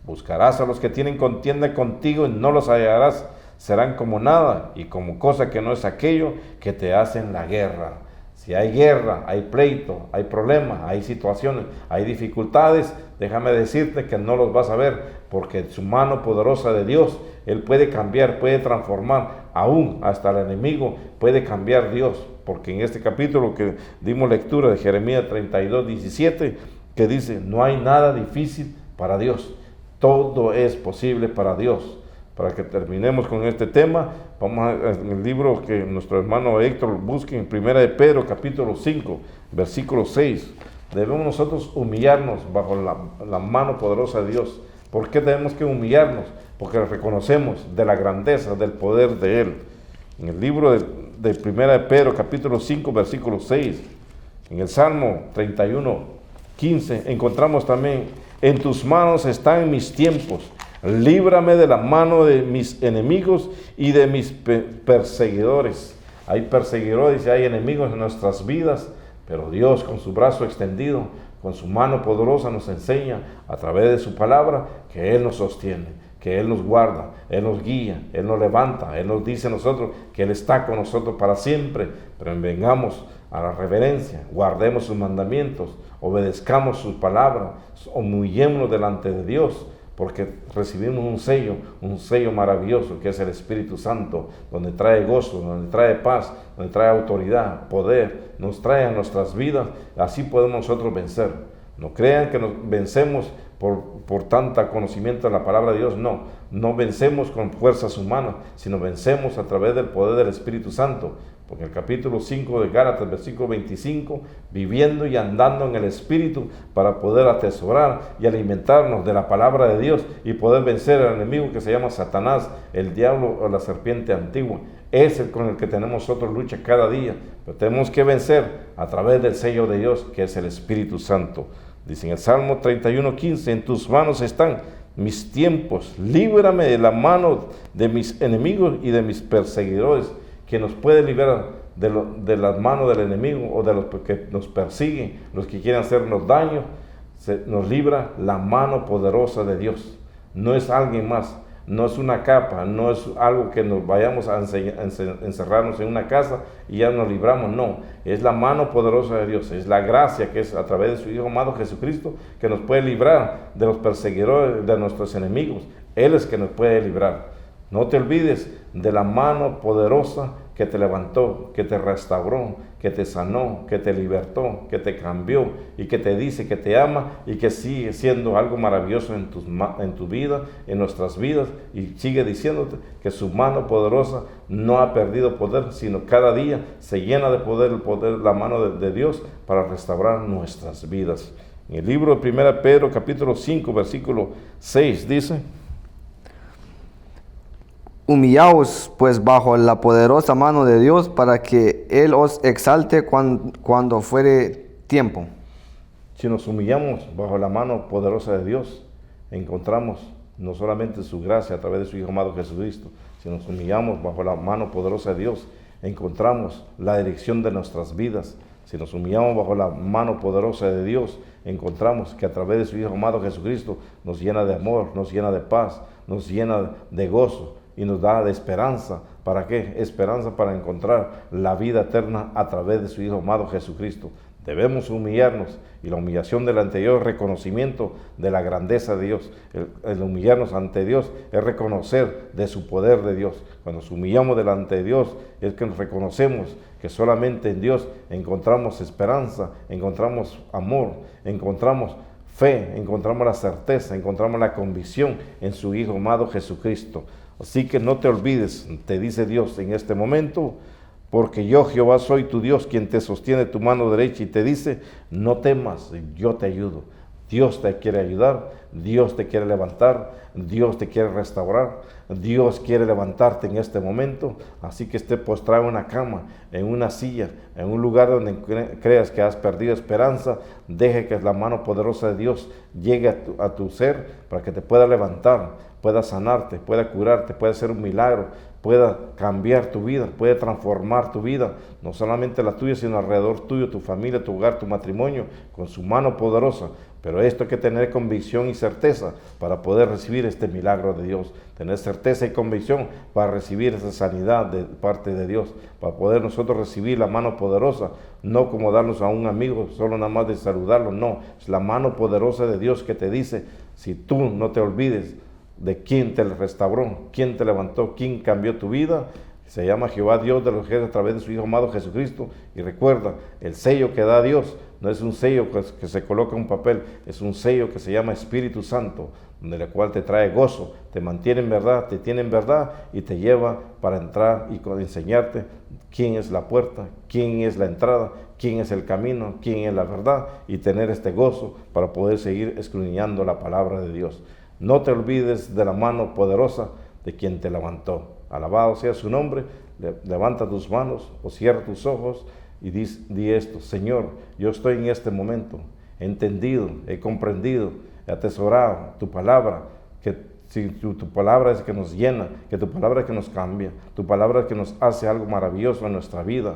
Buscarás a los que tienen contienda contigo y no los hallarás, serán como nada y como cosa que no es aquello que te hacen la guerra. Si hay guerra, hay pleito, hay problemas, hay situaciones, hay dificultades, déjame decirte que no los vas a ver, porque su mano poderosa de Dios, Él puede cambiar, puede transformar, aún hasta el enemigo puede cambiar Dios, porque en este capítulo que dimos lectura de Jeremías 32, 17, que dice, no hay nada difícil para Dios, todo es posible para Dios. Para que terminemos con este tema, vamos en el libro que nuestro hermano Héctor busque en 1 de Pedro, capítulo 5, versículo 6. Debemos nosotros humillarnos bajo la mano poderosa de Dios. ¿Por qué tenemos que humillarnos? Porque reconocemos de la grandeza, del poder de Él. En el libro de 1 de Pedro, capítulo 5, versículo 6, en el Salmo 31, 15, encontramos también, en tus manos están mis tiempos. Líbrame de la mano de mis enemigos y de mis perseguidores. Hay perseguidores y hay enemigos en nuestras vidas, pero Dios con su brazo extendido, con su mano poderosa nos enseña a través de su palabra que Él nos sostiene, que Él nos guarda, Él nos guía, Él nos levanta, Él nos dice a nosotros que Él está con nosotros para siempre. Pero vengamos a la reverencia, guardemos sus mandamientos, obedezcamos sus palabras, humillémonos delante de Dios, porque recibimos un sello maravilloso que es el Espíritu Santo, donde trae gozo, donde trae paz, donde trae autoridad, poder, nos trae a nuestras vidas, así podemos nosotros vencer. No crean que nos vencemos por tanta conocimiento de la palabra de Dios, no vencemos con fuerzas humanas, sino vencemos a través del poder del Espíritu Santo. Porque en el capítulo 5 de Gálatas, versículo 25, viviendo y andando en el Espíritu para poder atesorar y alimentarnos de la palabra de Dios y poder vencer al enemigo que se llama Satanás, el diablo o la serpiente antigua. Es el con el que tenemos nosotros lucha cada día, pero tenemos que vencer a través del sello de Dios, que es el Espíritu Santo. Dice en el Salmo 31, 15, en tus manos están mis tiempos, líbrame de la mano de mis enemigos y de mis perseguidores. Que nos puede liberar de las manos del enemigo o de los que nos persiguen, los que quieren hacernos daño, nos libra la mano poderosa de Dios. No es alguien más, no es una capa, no es algo que nos vayamos a encerrarnos en una casa y ya nos libramos, no. Es la mano poderosa de Dios, es la gracia que es a través de su Hijo amado Jesucristo que nos puede librar de los perseguidores, de nuestros enemigos. Él es que nos puede librar. No te olvides de la mano poderosa que te levantó, que te restauró, que te sanó, que te libertó, que te cambió y que te dice que te ama y que sigue siendo algo maravilloso en tu vida, en nuestras vidas, y sigue diciéndote que su mano poderosa no ha perdido poder, sino cada día se llena de poder, la mano de Dios para restaurar nuestras vidas. En el libro de 1 Pedro capítulo 5 versículo 6 dice: Humillaos pues bajo la poderosa mano de Dios para que Él os exalte cuando fuere tiempo. Si nos humillamos bajo la mano poderosa de Dios, encontramos no solamente su gracia a través de su Hijo amado Jesucristo. Si nos humillamos bajo la mano poderosa de Dios, encontramos la dirección de nuestras vidas. Si nos humillamos bajo la mano poderosa de Dios, encontramos que a través de su Hijo amado Jesucristo nos llena de amor, nos llena de paz, nos llena de gozo y nos da de esperanza. ¿Para qué? Esperanza para encontrar la vida eterna a través de su Hijo amado Jesucristo. Debemos humillarnos, y la humillación delante de Dios es reconocimiento de la grandeza de Dios. El humillarnos ante Dios es reconocer de su poder de Dios. Cuando nos humillamos delante de Dios es que nos reconocemos que solamente en Dios encontramos esperanza, encontramos amor, encontramos fe, encontramos la certeza, encontramos la convicción en su Hijo amado Jesucristo. Así que no te olvides, te dice Dios en este momento, porque yo, Jehová, soy tu Dios, quien te sostiene tu mano derecha y te dice, no temas, yo te ayudo. Dios te quiere ayudar, Dios te quiere levantar, Dios te quiere restaurar, Dios quiere levantarte en este momento. Así que esté postrado en una cama, en una silla, en un lugar donde creas que has perdido esperanza, deje que la mano poderosa de Dios llegue a tu ser para que te pueda levantar, pueda sanarte, pueda curarte, pueda hacer un milagro, pueda cambiar tu vida, puede transformar tu vida, no solamente la tuya, sino alrededor tuyo, tu familia, tu hogar, tu matrimonio, con su mano poderosa. Pero esto hay que tener convicción y certeza para poder recibir este milagro de Dios. Tener certeza y convicción para recibir esa sanidad de parte de Dios. Para poder nosotros recibir la mano poderosa. No como darnos a un amigo, solo nada más de saludarlo. No, es la mano poderosa de Dios que te dice, si tú no te olvides de quién te restauró, quién te levantó, quién cambió tu vida. Se llama Jehová Dios de los ejércitos a través de su Hijo amado Jesucristo. Y recuerda, el sello que da Dios no es un sello que se coloca en un papel, es un sello que se llama Espíritu Santo, donde la cual te trae gozo, te mantiene en verdad, te tiene en verdad y te lleva para entrar y enseñarte quién es la puerta, quién es la entrada, quién es el camino, quién es la verdad, y tener este gozo para poder seguir escudriñando la palabra de Dios. No te olvides de la mano poderosa de quien te levantó. Alabado sea su nombre. Levanta tus manos o cierra tus ojos y di esto: Señor, yo estoy en este momento, he entendido, he comprendido, he atesorado tu palabra, que si tu palabra es que nos llena, que tu palabra es que nos cambia, tu palabra es que nos hace algo maravilloso en nuestra vida.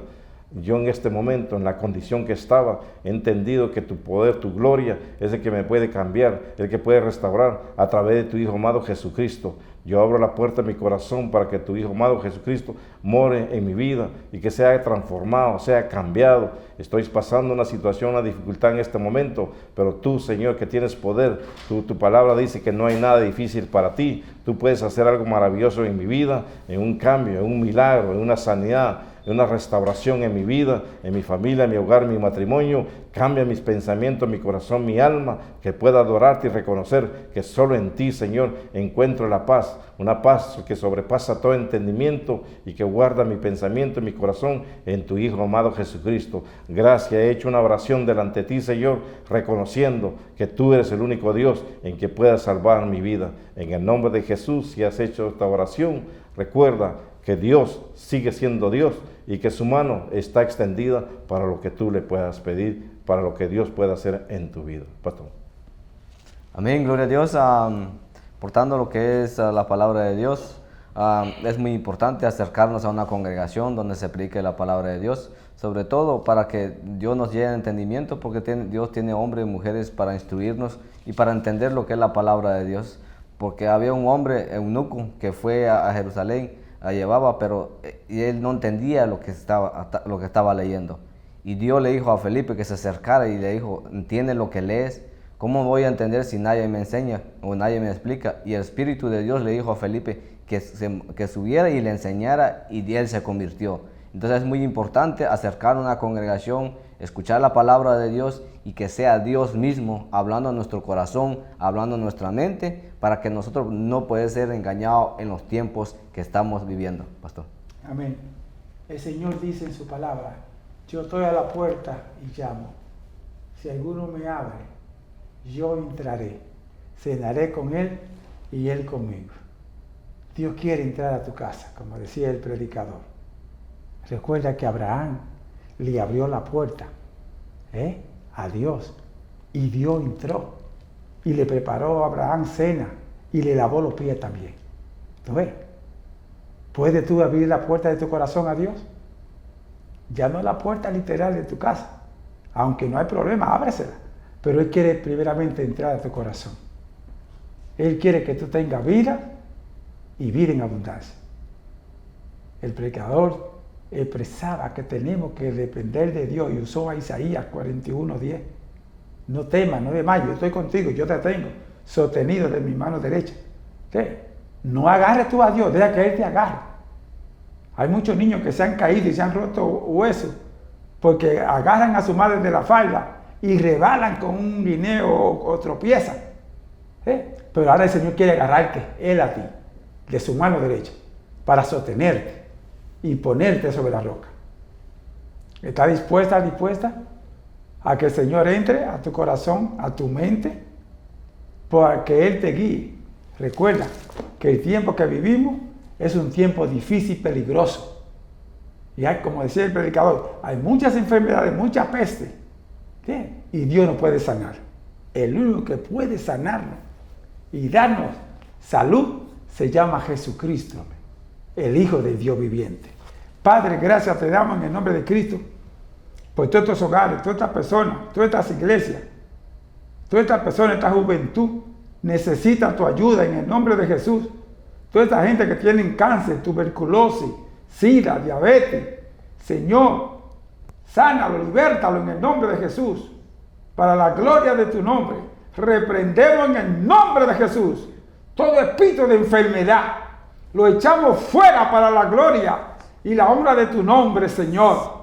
Yo en este momento, en la condición que estaba, he entendido que tu poder, tu gloria, es el que me puede cambiar, el que puede restaurar a través de tu Hijo amado Jesucristo. Yo abro la puerta de mi corazón para que tu Hijo amado Jesucristo more en mi vida y que sea transformado, sea cambiado. Estoy pasando una situación, una dificultad en este momento, pero tú, Señor, que tienes poder, tu palabra dice que no hay nada difícil para ti. Tú puedes hacer algo maravilloso en mi vida, en un cambio, en un milagro, en una sanidad, en una restauración en mi vida, en mi familia, en mi hogar, en mi matrimonio. Cambia mis pensamientos, mi corazón, mi alma, que pueda adorarte y reconocer que solo en ti, Señor, encuentro la paz, una paz que sobrepasa todo entendimiento y que guarda mi pensamiento y mi corazón en tu Hijo amado Jesucristo. Gracias, he hecho una oración delante de ti, Señor, reconociendo que tú eres el único Dios en que pueda salvar mi vida. En el nombre de Jesús, si has hecho esta oración, recuerda que Dios sigue siendo Dios y que su mano está extendida para lo que tú le puedas pedir, para lo que Dios pueda hacer en tu vida. Pastor. Amén, gloria a Dios. Portando lo que es la palabra de Dios, es muy importante acercarnos a una congregación donde se predique la palabra de Dios, sobre todo para que Dios nos lleve entendimiento, porque Dios tiene hombres y mujeres para instruirnos y para entender lo que es la palabra de Dios. Porque había un hombre eunuco que fue a Jerusalén, llevaba, pero él no entendía lo que estaba leyendo. Y Dios le dijo a Felipe que se acercara y le dijo: ¿entiendes lo que lees? ¿Cómo voy a entender si nadie me enseña o nadie me explica? Y el Espíritu de Dios le dijo a Felipe que subiera y le enseñara, y él se convirtió. Entonces es muy importante acercar a una congregación, escuchar la palabra de Dios y que sea Dios mismo hablando a nuestro corazón, hablando a nuestra mente, para que nosotros no podamos ser engañados en los tiempos que estamos viviendo. Pastor. Amén. El Señor dice en su palabra: yo estoy a la puerta y llamo. Si alguno me abre, yo entraré, cenaré con él y él conmigo. Dios quiere entrar a tu casa, como decía el predicador. Recuerda que Abraham le abrió la puerta a Dios, y Dios entró y le preparó a Abraham cena y le lavó los pies también. ¿Tú ves? ¿Puedes tú abrir la puerta de tu corazón a Dios? Ya no la puerta literal de tu casa, aunque no hay problema, ábresela, pero Él quiere primeramente entrar a tu corazón. Él quiere que tú tengas vida y vida en abundancia. El predicador expresaba que tenemos que depender de Dios y usó a Isaías 41:10. No temas, no desmayes, yo estoy contigo, yo te tengo, sostenido de mi mano derecha. ¿Qué? No agarres tú a Dios, deja que Él te agarre. Hay muchos niños que se han caído y se han roto huesos porque agarran a su madre de la falda y rebalan con un guineo o tropiezan. Pero ahora el Señor quiere agarrarte, Él a ti, de su mano derecha, para sostenerte y ponerte sobre la roca. ¿Estás dispuesta a que el Señor entre a tu corazón, a tu mente, para que Él te guíe? Recuerda que el tiempo que vivimos es un tiempo difícil y peligroso. Y hay, como decía el predicador, hay muchas enfermedades, mucha peste. ¿Sí? Y Dios nos puede sanar. El único que puede sanarnos y darnos salud se llama Jesucristo, el Hijo de Dios viviente. Padre, gracias te damos en el nombre de Cristo por todos estos hogares, todas estas personas, todas estas iglesias, todas estas personas, esta juventud necesita tu ayuda en el nombre de Jesús. Toda esta gente que tiene cáncer, tuberculosis, sida, diabetes, Señor, sánalo, libértalo en el nombre de Jesús, para la gloria de tu nombre. Reprendemos en el nombre de Jesús todo espíritu de enfermedad, lo echamos fuera para la gloria y la honra de tu nombre, Señor.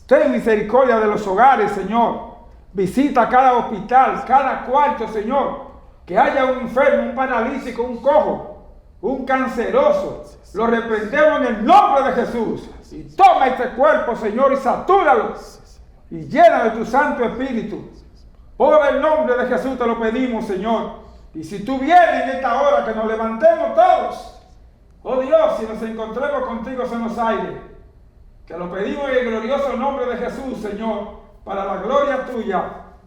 Ten misericordia de los hogares, Señor. Visita cada hospital, cada cuarto, Señor. Que haya un enfermo, un paralítico, un cojo, un canceroso. Lo reprendemos en el nombre de Jesús. Y toma este cuerpo, Señor, y satúralo. Y llena de tu Santo Espíritu. Por el nombre de Jesús te lo pedimos, Señor. Y si tú vienes en esta hora, que nos levantemos todos. Oh Dios, si nos encontremos contigo en los aires. Te lo pedimos en el glorioso nombre de Jesús, Señor. Para la gloria tuya,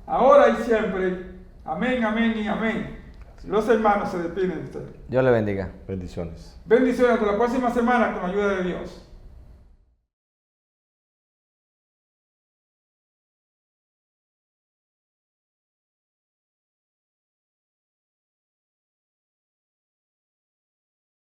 ahora y siempre. Amén, amén y amén. Los hermanos se despiden de ustedes. Dios le bendiga. Bendiciones. Bendiciones hasta la próxima semana con la ayuda de Dios.